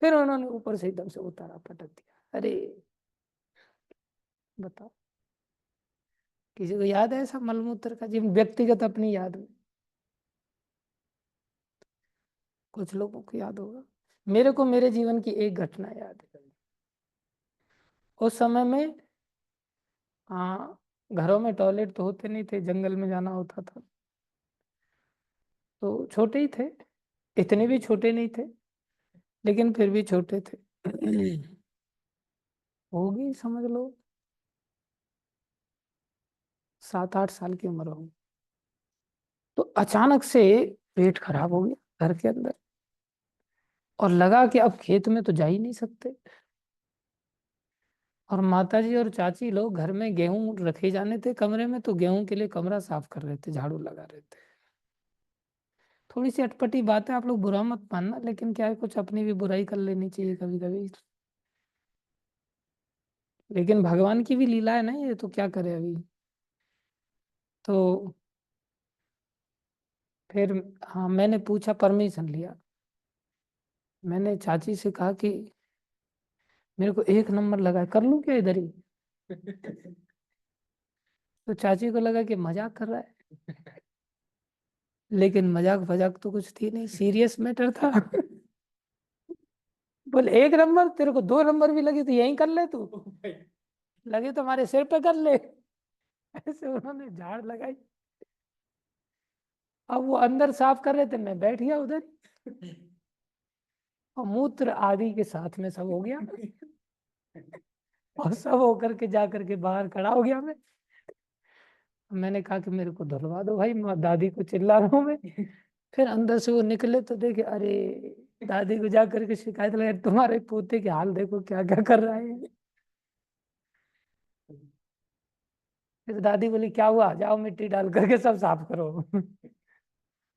Speaker 1: फिर उन्होंने ऊपर से एकदम से उतारा, पटक दिया। अरे बताओ, किसी को याद है ऐसा मलमूत्र का जीवन व्यक्तिगत अपनी याद में? कुछ लोगों को याद होगा। मेरे को मेरे जीवन की एक घटना याद है। उस समय में, हाँ, घरों में टॉयलेट तो होते नहीं थे, जंगल में जाना होता था, तो छोटे ही थे, इतने भी छोटे नहीं थे, लेकिन फिर भी छोटे थे। होगी समझ लो 7-8 साल की उम्र होगी। तो अचानक से पेट खराब हो गया घर के अंदर, और लगा कि अब खेत में तो जा ही नहीं सकते। और माताजी और चाची लोग घर में गेहूं रखे जाने थे कमरे में, तो गेहूं के लिए कमरा साफ कर रहे थे, झाड़ू लगा रहे थे। थोड़ी सी अटपटी बात है, आप लोग बुरा मत मानना, लेकिन क्या है, कुछ अपनी भी बुराई कर लेनी चाहिए कभी कभी। लेकिन भगवान की भी लीला है ना, ये तो क्या करे अभी। तो फिर, हाँ, मैंने पूछा, परमिशन लिया, मैंने चाची से कहा कि मेरे को 1 नंबर लगा है, कर लूं क्या इधर ही? तो चाची को लगा कि मजाक कर रहा है, लेकिन मजाक फजाक तो कुछ थी नहीं, सीरियस मैटर था। बोले 1 नंबर, तेरे को 2 नंबर भी लगे तो यहीं कर ले तू, लगे तो हमारे सिर पे कर ले। ऐसे उन्होंने झाड़ लगाई। अब वो अंदर साफ कर रहे थे, मैं बैठ गया उधर, और मूत्र आदि के साथ में सब हो गया। और सब होकर के जा करके बाहर खड़ा हो गया मैं। मैंने कहा कि मेरे को धुलवा दो भाई, मैं दादी को चिल्ला रहा हूँ मैं। फिर अंदर से वो निकले तो देखे, अरे, दादी को जा करके शिकायत लगा, तुम्हारे पोते के हाल देखो क्या क्या कर रहा है। फिर दादी बोली, क्या हुआ, जाओ मिट्टी डाल करके सब साफ करो।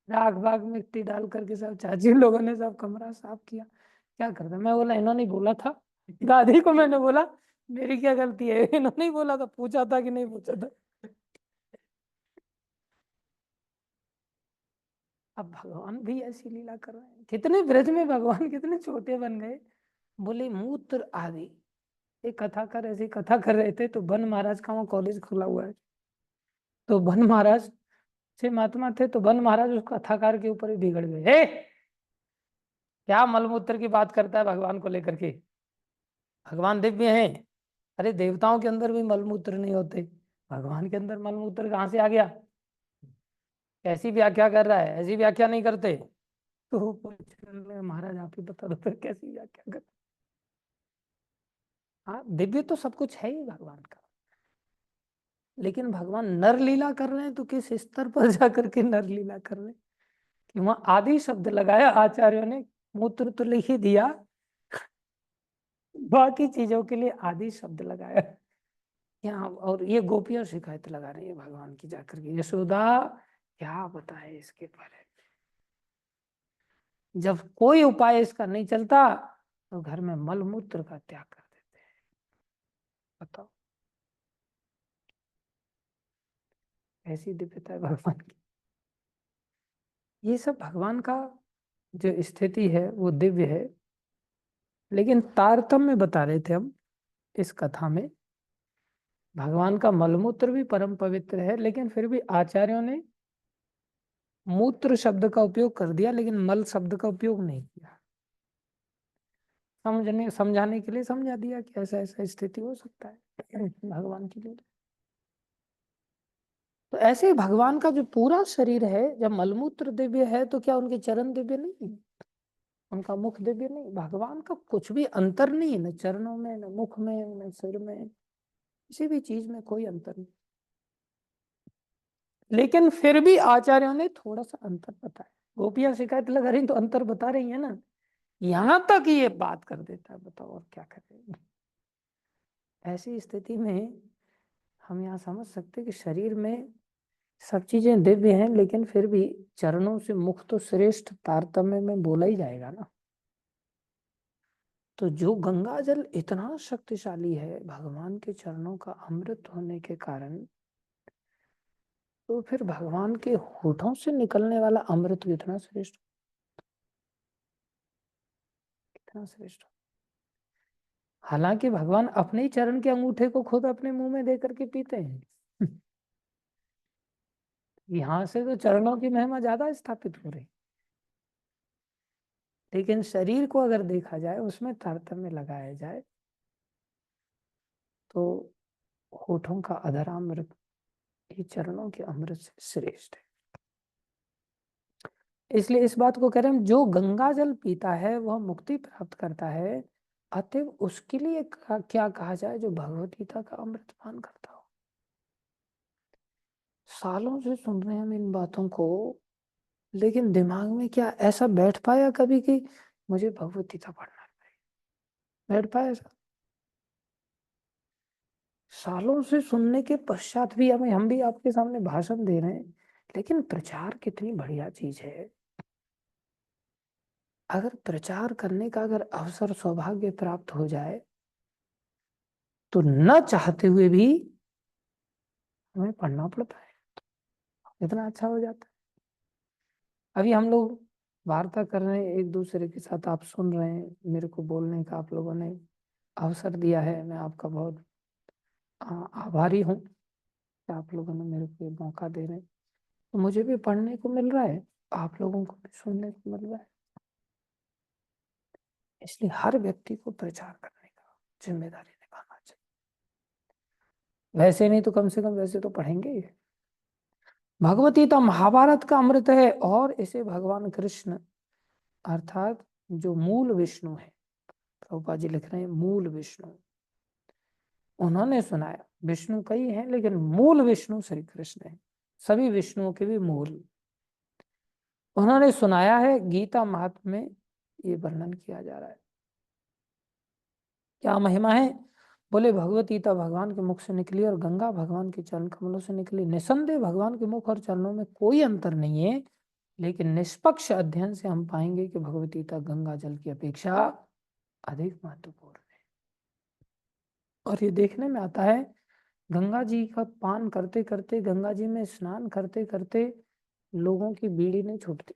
Speaker 1: राख बाग मिट्टी डाल करके सब चाची लोगों ने सब कमरा साफ किया। क्या करता, मैं बोला इन्होंने ही बोला था। दादी को मैंने बोला, मेरी क्या गलती है, इन्होंने ही बोला था, पूछा था कि नहीं पूछा था। अब भगवान भी ऐसी लीला कर रहे हैं, कितने ब्रज में भगवान कितने छोटे बन गए। बोले मूत्र आदि, एक कथाकार ऐसी कथा कर रहे थे, तो बन महाराज का वहाँ कॉलेज खुला हुआ है, तो बन महाराज से महात्मा थे, तो बन महाराज उस कथाकार के ऊपर ही बिगड़ गए। हे, क्या मलमूत्र की बात करता है भगवान को लेकर के, भगवान दिव्य हैं। अरे देवताओं के अंदर भी मलमूत्र नहीं होते, भगवान के अंदर मलमूत्र कहाँ से आ गया? कैसी व्याख्या कर रहा है, ऐसी व्याख्या नहीं करते। तो पूछने लगे, महाराज आप ही बता दो फिर कैसी व्याख्या कर। हाँ, दिव्य तो सब कुछ है ही भगवान का, लेकिन भगवान नर लीला कर रहे हैं तो किस स्तर पर जाकर के नर लीला कर रहे हैं, कि वहां आदि शब्द लगाया आचार्यों ने। मूत्र तो लिख ही दिया, बाकी चीजों के लिए आदि शब्द लगाया यहाँ। और ये गोपियां शिकायत लगा रही है भगवान की जाकर के, यशोदा क्या बताए इसके बारे में। जब कोई उपाय इसका नहीं चलता, तो घर में मल मूत्र का त्याग कर देते हैं। बताओ, ऐसी दिव्यता है भगवान की। ये सब भगवान का जो स्थिति है वो दिव्य है, लेकिन तारतम्य बता रहे थे हम इस कथा में। भगवान का मलमूत्र भी परम पवित्र है, लेकिन फिर भी आचार्यों ने मूत्र शब्द का उपयोग कर दिया, लेकिन मल शब्द का उपयोग नहीं किया। समझाने के लिए समझा दिया कि ऐसा ऐसा स्थिति हो सकता है भगवान की लीला। तो ऐसे ही भगवान का जो पूरा शरीर है, जब मलमूत्र दिव्य है तो क्या उनके चरण दिव्य नहीं, उनका मुख दिव्य नहीं? भगवान का कुछ भी अंतर नहीं है, न चरणों में, न मुख में, न सिर में, किसी भी चीज में कोई अंतर नहीं। लेकिन फिर भी आचार्यों ने थोड़ा सा अंतर बताया। गोपियां शिकायत लगा रही तो अंतर बता रही है ना, यहां तक ये बात कर देता है, बताओ और क्या करें। ऐसी स्थिति में हम यहाँ समझ सकते कि शरीर में सब चीजें दिव्य हैं, लेकिन फिर भी चरणों से मुख तो श्रेष्ठ तारतम्य में बोला ही जाएगा ना। तो जो गंगा जल इतना शक्तिशाली है भगवान के चरणों का अमृत होने के कारण, तो फिर भगवान के होठों से निकलने वाला अमृत कितना श्रेष्ठ, कितना श्रेष्ठ। हालांकि भगवान अपने ही चरण के अंगूठे को खुद अपने मुंह में दे करके पीते हैं यहाँ से तो चरणों की महिमा ज्यादा स्थापित हो रही, लेकिन शरीर को अगर देखा जाए, उसमें तारतम्य लगाया जाए, तो होठों का अधरामृत ये चरणों के अमृत से श्रेष्ठ है। इसलिए इस बात को कह रहे हैं, जो गंगा जल पीता है वह मुक्ति प्राप्त करता है, अतएव उसके लिए क्या कहा जाए जो भगवत गीता का अमृत पान करता हो। सालों से सुन रहे हैं हम इन बातों को, लेकिन दिमाग में क्या ऐसा बैठ पाया कभी कि मुझे भगवत गीता पढ़ना है? बैठ पाया ऐसा? सालों से सुनने के पश्चात भी हम भी आपके सामने भाषण दे रहे हैं, लेकिन प्रचार कितनी बढ़िया चीज है। अगर प्रचार करने का अगर अवसर सौभाग्य प्राप्त हो जाए, तो न चाहते हुए भी हमें पढ़ना पड़ता है, इतना अच्छा हो जाता है। अभी हम लोग वार्ता कर रहे हैं एक दूसरे के साथ, आप सुन रहे हैं, मेरे को बोलने का आप लोगों ने अवसर दिया है, मैं आपका बहुत आभारी हूँ कि आप लोगों ने मेरे को ये मौका दे रहे हैं। तो मुझे भी पढ़ने को मिल रहा है, आप लोगों को भी सुनने को मिल रहा है। इसलिए हर व्यक्ति को प्रचार करने का जिम्मेदारी निभाना चाहिए। वैसे नहीं तो कम से कम वैसे तो पढ़ेंगे ही। भगवत गीता महाभारत का अमृत है, और इसे भगवान कृष्ण अर्थात जो मूल विष्णु है, प्रभुपाद जी लिख रहे हैं मूल विष्णु, उन्होंने सुनाया। विष्णु कई हैं, लेकिन मूल विष्णु श्री कृष्ण है, सभी विष्णुओं के भी मूल। उन्होंने सुनाया है, गीता महात्म्य में ये वर्णन किया जा रहा है। क्या महिमा है? बोले भगवत गीता भगवान के मुख से निकली और गंगा भगवान के चरण कमलों से निकली। निसंदेह भगवान के मुख और चरणों में कोई अंतर नहीं है, लेकिन निष्पक्ष अध्ययन से हम पाएंगे कि भगवत गीता गंगा जल की अपेक्षा अधिक महत्वपूर्ण है। और ये देखने में आता है, गंगा जी का पान करते करते, गंगा जी में स्नान करते करते लोगों की बीड़ी नहीं छूटती।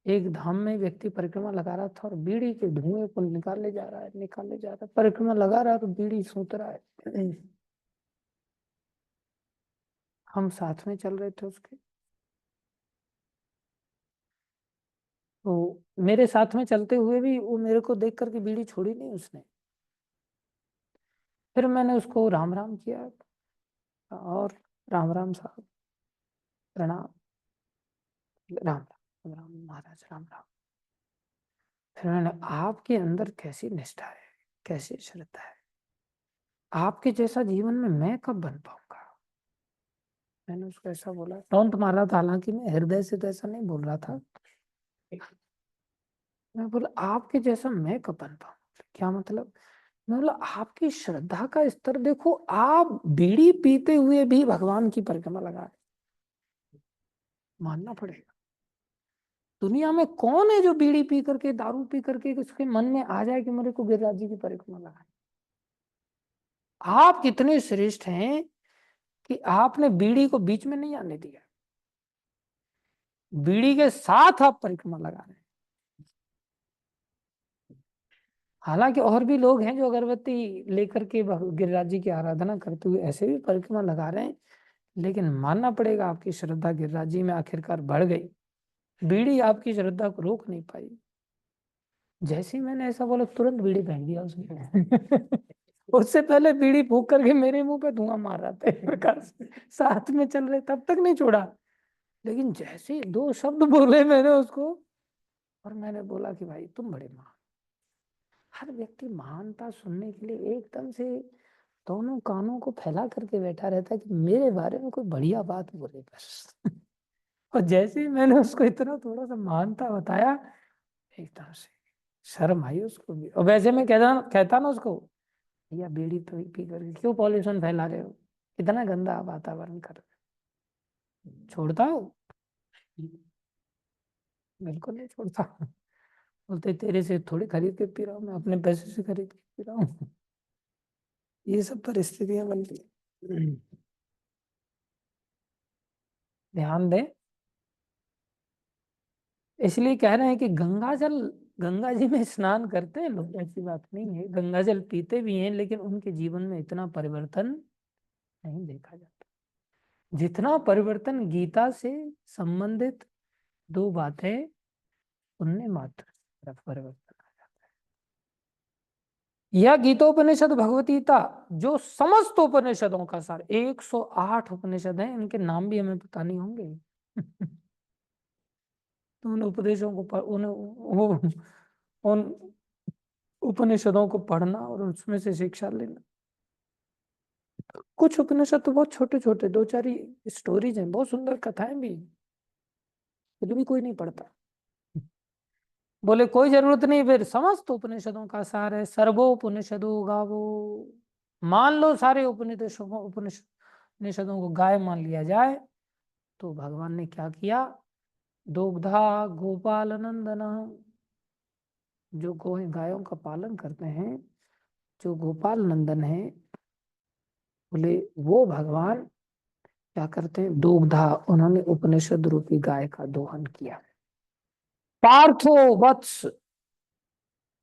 Speaker 1: एक धाम में व्यक्ति परिक्रमा लगा रहा था और बीड़ी के धुएं को निकाले जा रहा है, निकाले जा रहा है, परिक्रमा लगा रहा है और बीड़ी सूत रहा है। हम साथ में चल रहे थे उसके, तो मेरे साथ में चलते हुए भी वो मेरे को देख करके बीड़ी छोड़ी नहीं उसने। फिर मैंने उसको राम राम किया, और राम राम साहब, प्रणाम, राम राम, राम महाराज, राम राम। फिर मैंने, आपके अंदर कैसी निष्ठा है, कैसी श्रद्धा है, आपके जैसा जीवन में मैं कब बन पाऊंगा? मैंने उसको ऐसा बोला, टोंट मारा था, हालांकि मैं हृदय से तो ऐसा नहीं बोल रहा था। मैं बोला आपके जैसा मैं कब बन पाऊंगा? क्या मतलब? मैं बोला आपकी श्रद्धा का स्तर देखो, आप बीड़ी पीते हुए भी भगवान की परिक्रमा लगा रहे, मानना पड़ेगा। दुनिया में कौन है जो बीड़ी पी करके, दारू पी करके उसके मन में आ जाए कि मेरे को गिरिराज जी की परिक्रमा लगाए? आप कितने श्रेष्ठ हैं कि आपने बीड़ी को बीच में नहीं आने दिया, बीड़ी के साथ आप परिक्रमा लगा रहे हैं। हालांकि और भी लोग हैं जो अगरबत्ती लेकर के गिरिराज जी की आराधना करते हुए ऐसे भी परिक्रमा लगा रहे हैं, लेकिन मानना पड़ेगा आपकी श्रद्धा गिरिराज जी में आखिरकार बढ़ गई। बीड़ी आपकी श्रद्धा को रोक नहीं पाई। जैसे ही मैंने ऐसा बोला तुरंत बीड़ी फेंक दिया उसने। उससे पहले बीड़ी फूंक करके मेरे मुंह पे धुआं मार रहा था एक प्रकार से, साथ में चल रहे तब तक नहीं छोड़ा। लेकिन जैसे ही 2 शब्द बोले मैंने उसको, और मैंने बोला कि भाई तुम बड़े महान। हर व्यक्ति महानता सुनने के लिए एकदम से दोनों कानों को फैला करके बैठा रहता है कि मेरे बारे में कोई बढ़िया बात बोले बस। और जैसे ही मैंने उसको इतना थोड़ा सा महानता बताया, एकदम से शर्म आई उसको भी। और वैसे मैं कहता कहता ना उसको, भैया बीड़ी तो पी करके क्यों पॉल्यूशन फैला रहे हो, इतना गंदा वातावरण कर रहे हो, छोड़ता हो? बिल्कुल नहीं छोड़ता। बोलते तेरे से थोड़ी खरीद के पी रहा हूँ, मैं अपने पैसे से खरीद के पी रहा हूँ। ये सब परिस्थितियां बनती हैं। ध्यान दें, इसलिए कह रहे हैं कि गंगा जी में स्नान करते हैं लोग, ऐसी बात नहीं है, गंगा जल पीते भी हैं, लेकिन उनके जीवन में इतना परिवर्तन नहीं देखा जाता जितना परिवर्तन गीता से संबंधित 2 बातें उनने मात्र तरफ परिवर्तन आ जाता है। यह गीतोपनिषद भगवतीता जो समस्त उपनिषदों का सार, 108 उपनिषद हैं, इनके नाम भी हमें पता नहीं होंगे। तो उन उपदेशों को उन उपनिषदों को पढ़ना और उसमें से शिक्षा लेना। कुछ उपनिषद तो बहुत छोटे छोटे 2-4 ही स्टोरीज हैं, बहुत सुंदर कथाएं भी, फिर भी कोई नहीं पढ़ता। बोले कोई जरूरत नहीं, फिर समस्त उपनिषदों का सार है, सर्वोपनिषदो गावो। मान लो सारे उपनिषदों को गाय मान लिया जाए, तो भगवान ने क्या किया, दुग्धा गोपाल नंदन, जो गायों का पालन करते हैं, जो गोपाल नंदन है, बोले वो भगवान क्या करते हैं, दुग्धा, उन्होंने उपनिषद रूपी गाय का दोहन किया। पार्थो वत्स,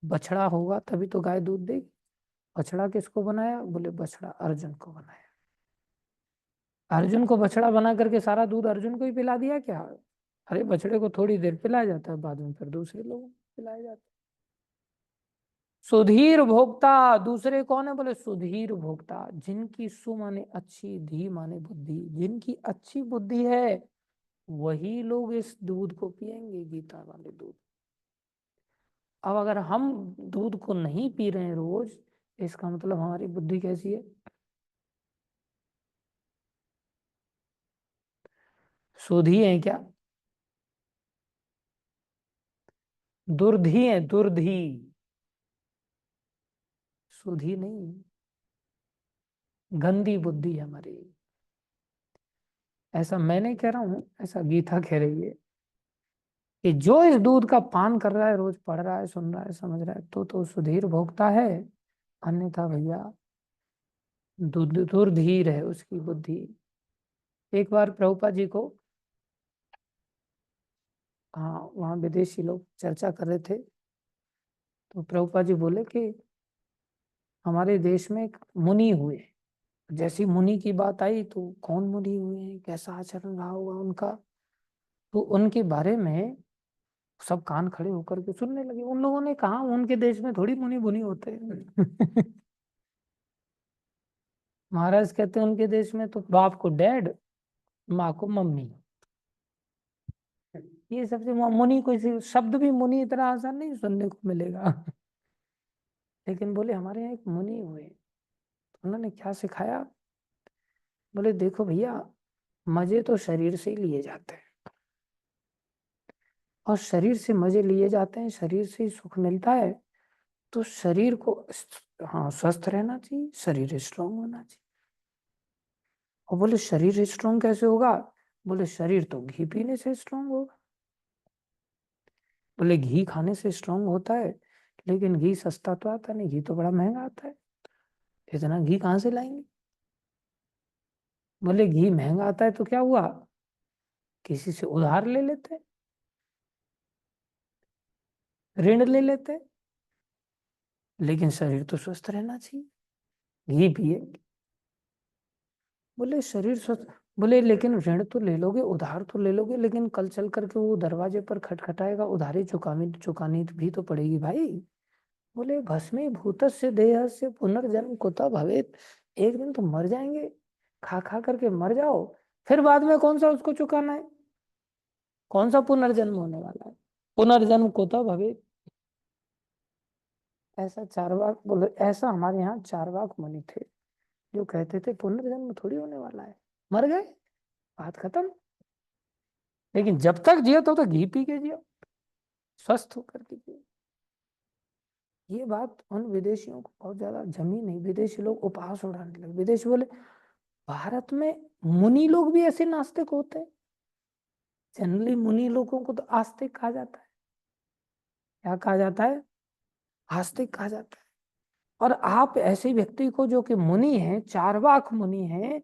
Speaker 1: बछड़ा होगा तभी तो गाय दूध देगी। बछड़ा किसको बनाया, बोले बछड़ा अर्जुन को बनाया। अर्जुन को बछड़ा बना करके सारा दूध अर्जुन को ही पिला दिया क्या? अरे बछड़े को थोड़ी देर पिलाया जाता है, बाद में फिर दूसरे लोगों को पिलाया जाता है। सुधीर भोक्ता, दूसरे कौन है, बोले सुधीर भोक्ता, जिनकी सु माने अच्छी, धी माने बुद्धि, जिनकी अच्छी बुद्धि है वही लोग इस दूध को पिएंगे, गीता वाले दूध। अब अगर हम दूध को नहीं पी रहे हैं रोज, इसका मतलब हमारी बुद्धि कैसी है? सुधी है क्या? दुर्धी है, दुर्धी, सुधी नहीं। गंदी बुद्धि है हमारी। ऐसा मैं नहीं कह रहा हूं, ऐसा गीता कह रही है कि जो इस दूध का पान कर रहा है, रोज पढ़ रहा है, सुन रहा है, समझ रहा है, तो सुधीर भोक्ता है। अन्यथा भैया दुर्धीर है उसकी बुद्धि। एक बार प्रभुपाद जी को, हाँ, वहाँ विदेशी लोग चर्चा कर रहे थे, तो प्रभुपाद जी बोले कि हमारे देश में एक मुनि हुए। जैसी मुनि की बात आई तो कौन मुनि हुए हैं, कैसा आचरण रहा होगा उनका, तो उनके बारे में सब कान खड़े होकर के सुनने लगे। उन लोगों ने कहा उनके देश में थोड़ी मुनि बुनी होते हैं। महाराज कहते हैं उनके देश में तो बाप को डैड, माँ को मम्मी। ये सबसे मुनि, कोई शब्द भी मुनि इतना आसान नहीं सुनने को मिलेगा। लेकिन बोले हमारे यहाँ एक मुनि हुए, उन्होंने क्या सिखाया, बोले देखो भैया, मजे तो शरीर से ही लिए जाते हैं, और शरीर से मजे लिए जाते हैं, शरीर से ही सुख मिलता है, तो शरीर को हाँ स्वस्थ रहना चाहिए, शरीर स्ट्रांग होना चाहिए। और बोले शरीर स्ट्रांग कैसे होगा, बोले शरीर तो घी पीने से स्ट्रांग होगा। बोले घी खाने से स्ट्रांग होता है, लेकिन घी सस्ता तो आता नहीं, घी तो बड़ा महंगा आता है, इतना घी कहाँ से लाएंगे? बोले घी महंगा आता है तो क्या हुआ, किसी से उधार ले लेते, ऋण ले लेते, लेकिन शरीर तो स्वस्थ रहना चाहिए, घी पिए। बोले शरीर स्वस्थ, बोले लेकिन ऋण तो ले लोगे, उधार तो ले लोगे, लेकिन कल चल करके वो दरवाजे पर खटखटाएगा, उधारी चुकानी चुकानी भी तो पड़ेगी भाई। बोले भस्मी भूतस्य देहस्य पुनर्जन्म कुतः भवेत्, एक दिन तो मर जाएंगे, खा खा करके मर जाओ, फिर बाद में कौन सा उसको चुकाना है, कौन सा पुनर्जन्म होने वाला है, पुनर्जन्म कुतः भवेत्। ऐसा चारवाक बोले, ऐसा हमारे यहाँ चारवाक मुनि थे जो कहते थे पुनर्जन्म थोड़ी होने वाला है, मर गए, बात खत्म। लेकिन जब तक जियो तब तक घी पी के जियो, स्वस्थ होकर के जियो। ये बात उन विदेशियों को बहुत ज्यादा जमी नहीं, विदेशी लोग उपहास उड़ाने लगे। विदेशी बोले भारत में मुनि लोग भी ऐसे नास्तिक होते हैं। जनरली मुनि लोगों को तो आस्तिक कहा जाता है। क्या कहा जाता है? आस्तिक कहा जाता है। और आप ऐसे व्यक्ति को जो कि मुनि है, चारवाक मुनि है,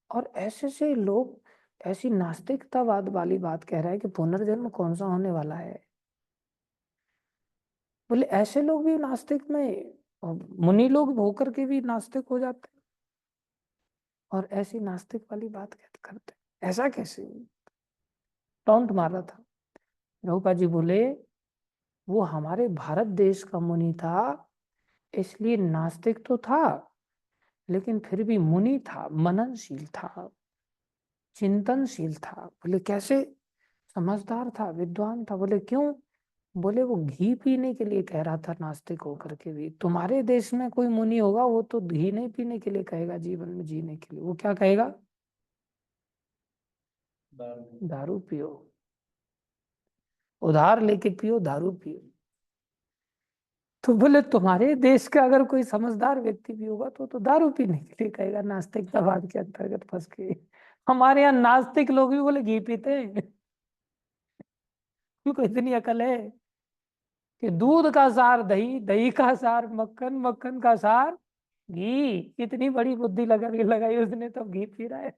Speaker 1: और ऐसे से लोग ऐसी नास्तिकतावाद वाली बात कह रहे हैं कि पुनर्जन्म कौन सा होने वाला है। बोले ऐसे लोग भी नास्तिक में, और मुनि लोग होकर के भी नास्तिक हो जाते हैं, और ऐसी नास्तिक वाली बात करते हैं। ऐसा कैसे? टॉन्ट मार रहा था। प्रभुपाद जी बोले वो हमारे भारत देश का मुनि था, इसलिए नास्तिक तो था, लेकिन फिर भी मुनि था, मननशील था, चिंतनशील था। बोले कैसे? समझदार था, विद्वान था। बोले क्यों? बोले वो घी पीने के लिए कह रहा था नास्तिक होकर के भी। तुम्हारे देश में कोई मुनि होगा वो तो घी नहीं पीने के लिए कहेगा, जीवन में जीने के लिए वो क्या कहेगा?
Speaker 2: दारू।
Speaker 1: दारू पियो, उधार लेके पियो, दारू पियो। तो बोले तुम्हारे देश का अगर कोई समझदार व्यक्ति भी होगा तो दारू पीने के लिए कहेगा, नास्तिकतावाद के अंतर्गत फंस के। हमारे यहाँ नास्तिक लोग भी बोले घी पीते हैं। उनको इतनी अकल है कि दूध का सार दही, दही का सार मक्खन, मक्खन का सार घी। इतनी बड़ी बुद्धि लगाई उसने, तो घी पी रहा है।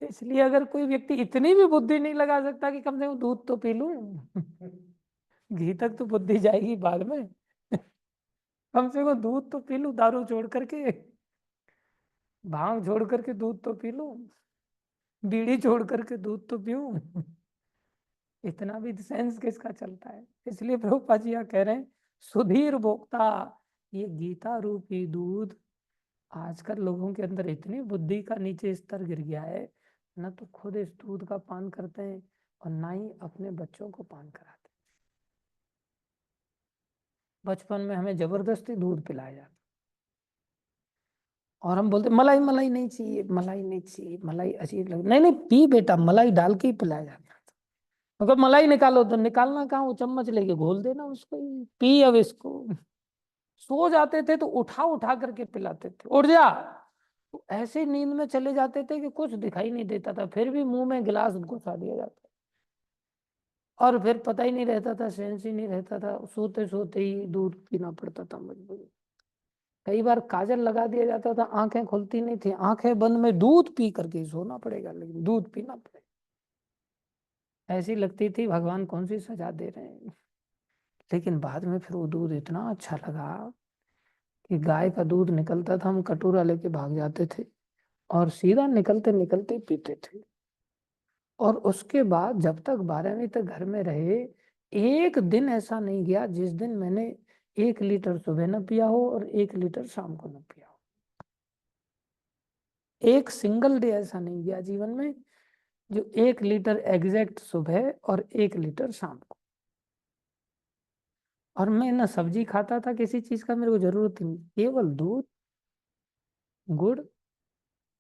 Speaker 1: इसलिए अगर कोई व्यक्ति इतनी भी बुद्धि नहीं लगा सकता कि कम से कम दूध तो पी लूं, घी तक तो बुद्धि जाएगी बाद में। कम से कम दूध तो पी लूं, दारू छोड़ करके, भांग छोड़ करके दूध तो पी लूं, बीड़ी छोड़ करके दूध तो पीऊं। इतना भी सेंस किसका चलता है? इसलिए प्रभुपाद जी यहाँ कह रहे हैं सुधीर भोक्ता, ये गीता रूपी दूध आजकल लोगों के अंदर इतनी बुद्धि का नीचे स्तर गिर गया है, न तो खुद इस दूध का पान करते हैं और ना ही अपने बच्चों को पान कराते। बचपन में हमें जबरदस्ती दूध पिलाया जाता और हम बोलते मलाई मलाई नहीं चाहिए, मलाई नहीं चाहिए, मलाई अजीब लग, नहीं नहीं पी बेटा, मलाई डाल के ही पिलाया जाता। अगर मलाई निकालो तो निकालना कहाँ, वो चम्मच लेके घोल देना उसको ही, पी अब इसको। सो जाते थे तो उठा उठा करके पिलाते थे, उठ जा। तो ऐसे नींद में चले जाते थे कि कुछ दिखाई नहीं देता था, फिर भी मुंह में गिलास घुसा दिया जाता, और फिर पता ही नहीं रहता था, सेंस ही नहीं रहता था, सोते सोते ही दूध पीना पड़ता था मजबूरी। कई बार काजल लगा दिया जाता था, आंखें खुलती नहीं थी, आंखें बंद में दूध पी करके सोना पड़ेगा, लेकिन दूध पीना पड़ेगा। ऐसी लगती थी भगवान कौन सी सजा दे रहे हैं। लेकिन बाद में फिर वो दूध इतना अच्छा लगा कि गाय का दूध निकलता था, हम कटोरा लेके भाग जाते थे और सीधा निकलते निकलते पीते थे। और उसके बाद जब तक 12वीं तक घर में रहे, एक दिन ऐसा नहीं गया जिस दिन मैंने 1 लीटर सुबह न पिया हो और 1 लीटर शाम को न पिया हो। एक सिंगल डे ऐसा नहीं गया जीवन में जो 1 लीटर एग्जैक्ट सुबह और 1 लीटर शाम को। और मैं ना सब्जी खाता था किसी चीज का, मेरे को जरूरत ही नहीं, केवल दूध, गुड़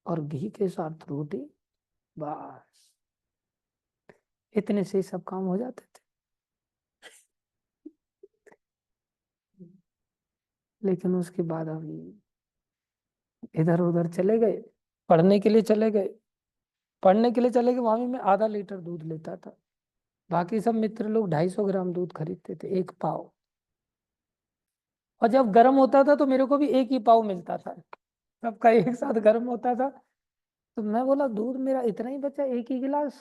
Speaker 1: और घी के साथ रोटी, बस इतने से ही सब काम हो जाते थे। लेकिन उसके बाद अभी इधर उधर चले गए, पढ़ने के लिए चले गए, पढ़ने के लिए चले गए, वहां भी मैं आधा लीटर दूध लेता था, बाकी सब मित्र लोग 250 ग्राम दूध खरीदते थे, एक पाव। और जब गर्म होता था तो मेरे को भी एक ही पाव मिलता था, सबका एक साथ गर्म होता था। तो मैं बोला दूध मेरा इतना ही बचा, एक ही गिलास,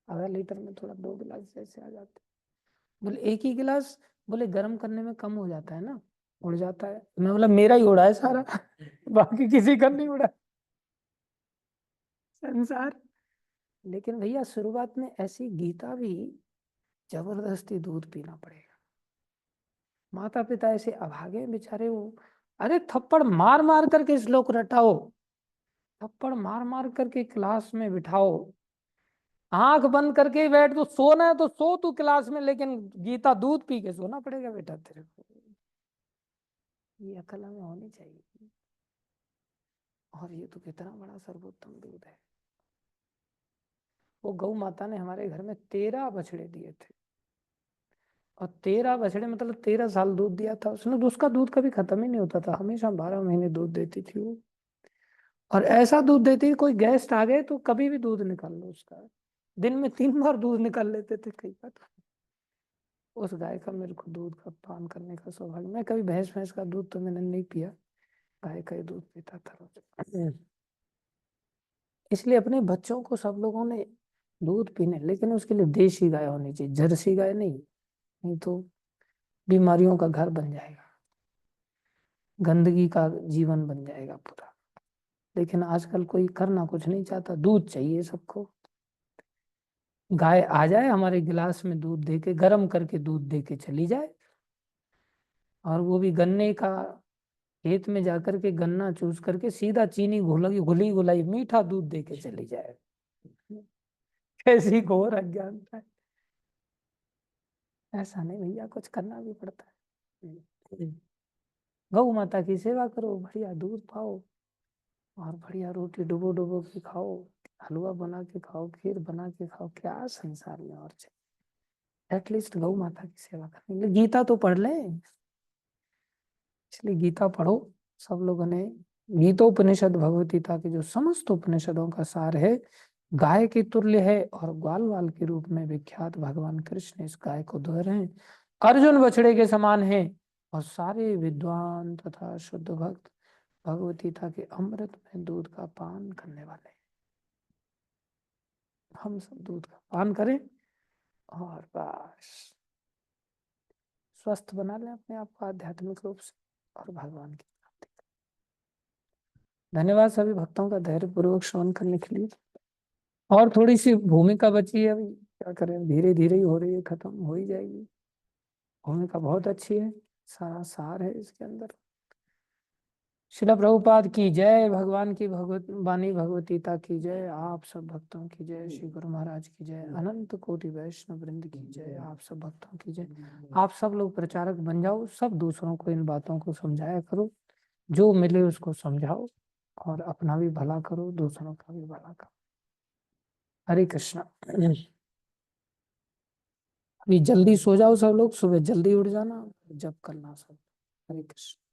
Speaker 1: आधा लीटर में थोड़ा 2 गिलास जैसे आ जाते। बोले एक ही गिलास, बोले गर्म करने में कम हो जाता है ना, उड़ जाता है। मैं बोला मेरा ही उड़ा है सारा। बाकी किसी का नहीं उड़ा। संसार। लेकिन भैया शुरुआत में ऐसी गीता भी जबरदस्ती दूध पीना पड़ेगा। माता पिता ऐसे अभागे बेचारे वो, अरे थप्पड़ मार मार करके श्लोक रटाओ, थप्पड़ मार मार करके क्लास में बिठाओ, आंख बंद करके ही बैठ, तो सोना है तो सो तू क्लास में, लेकिन गीता दूध पी के सोना पड़ेगा बेटा तेरे को। ये अकल हमें होनी चाहिए। और ये तो कितना बड़ा सर्वोत्तम दूध है। वो गौ माता ने हमारे घर में 13 बछड़े दिए थे, और 13 बछड़े मतलब 13 साल दूध दिया था उसने, तो उसका दूध कभी खत्म ही नहीं होता था, हमेशा 12 महीने दूध देती थी वो। और ऐसा दूध देती थी, कोई गेस्ट आ गए तो कभी भी दूध निकाल लो उसका, दिन में 3 बार दूध निकाल लेते थे कई बार। उस गाय का मेरे को दूध का पान करने का सौभाग्य, मैं कभी भैंस भैंस का दूध तो मैंने नहीं पिया, गाय का ही दूध पीता था रोज। इसलिए अपने बच्चों को सब लोगों ने दूध पीने, लेकिन उसके लिए देशी गाय होनी चाहिए, जर्सी गाय नहीं। नहीं तो बीमारियों का घर बन जाएगा, गंदगी का जीवन बन जाएगा पूरा। लेकिन आजकल कोई करना कुछ नहीं चाहता, दूध चाहिए सबको। गाय आ जाए हमारे गिलास में दूध दे के, गर्म करके दूध दे के चली जाए, और वो भी गन्ने का खेत में जाकर के गन्ना चूस करके सीधा चीनी घुली घुली घुलाई मीठा दूध दे के चली जाए। कैसी घोर अज्ञानता है। ऐसा नहीं भैया, कुछ करना भी पड़ता है। गौ माता की सेवा करो, बढ़िया दूध पाओ, और बढ़िया रोटी डुबो डुबो के खाओ, हलवा बना के खाओ, खीर बना के खाओ, क्या संसार में और चाहिए। एटलीस्ट गौ माता की सेवा करने के लिए गीता तो पढ़ लें। इसलिए गीता पढ़ो सब लोगों ने। गीतोपनिषद भगवतीता के जो समस्त उपनिषदों का सार है, गाय के तुल्य है, और ग्वाल वाल के रूप में विख्यात भगवान कृष्ण इस गाय को दोहरे हैं। अर्जुन बछड़े के समान है, और सारे विद्वान तथा शुद्ध भक्त भगवतीता के अमृत में दूध का पान करने वाले हैं। हम सब दूध का पान करें, और बस स्वस्थ बना लें अपने आप को आध्यात्मिक रूप से, और भगवान की प्राप्ति करें। धन्यवाद सभी भक्तों का धैर्य पूर्वक श्रवण करने के लिए। और थोड़ी सी भूमिका बची है, अभी क्या करें, धीरे धीरे ही हो रही है, खत्म हो ही जाएगी। भूमिका बहुत अच्छी है, सारा सार है इसके अंदर। शिला प्रभुपाद की जय, भगवान की भगवत वाणी भगवतीता की जय, आप सब भक्तों की जय, श्री गुरु महाराज की जय, अनंत कोटि वैष्णव वृंद की जय, आप सब भक्तों की जय। आप सब लोग प्रचारक बन जाओ, सब दूसरों को इन बातों को समझाया करो, जो मिले उसको समझाओ, और अपना भी भला करो, दूसरों का भी भला करो। हरे कृष्णा। अभी जल्दी सो जाओ सब लोग, सुबह जल्दी उठ जाना, जब करना सब। हरे कृष्ण।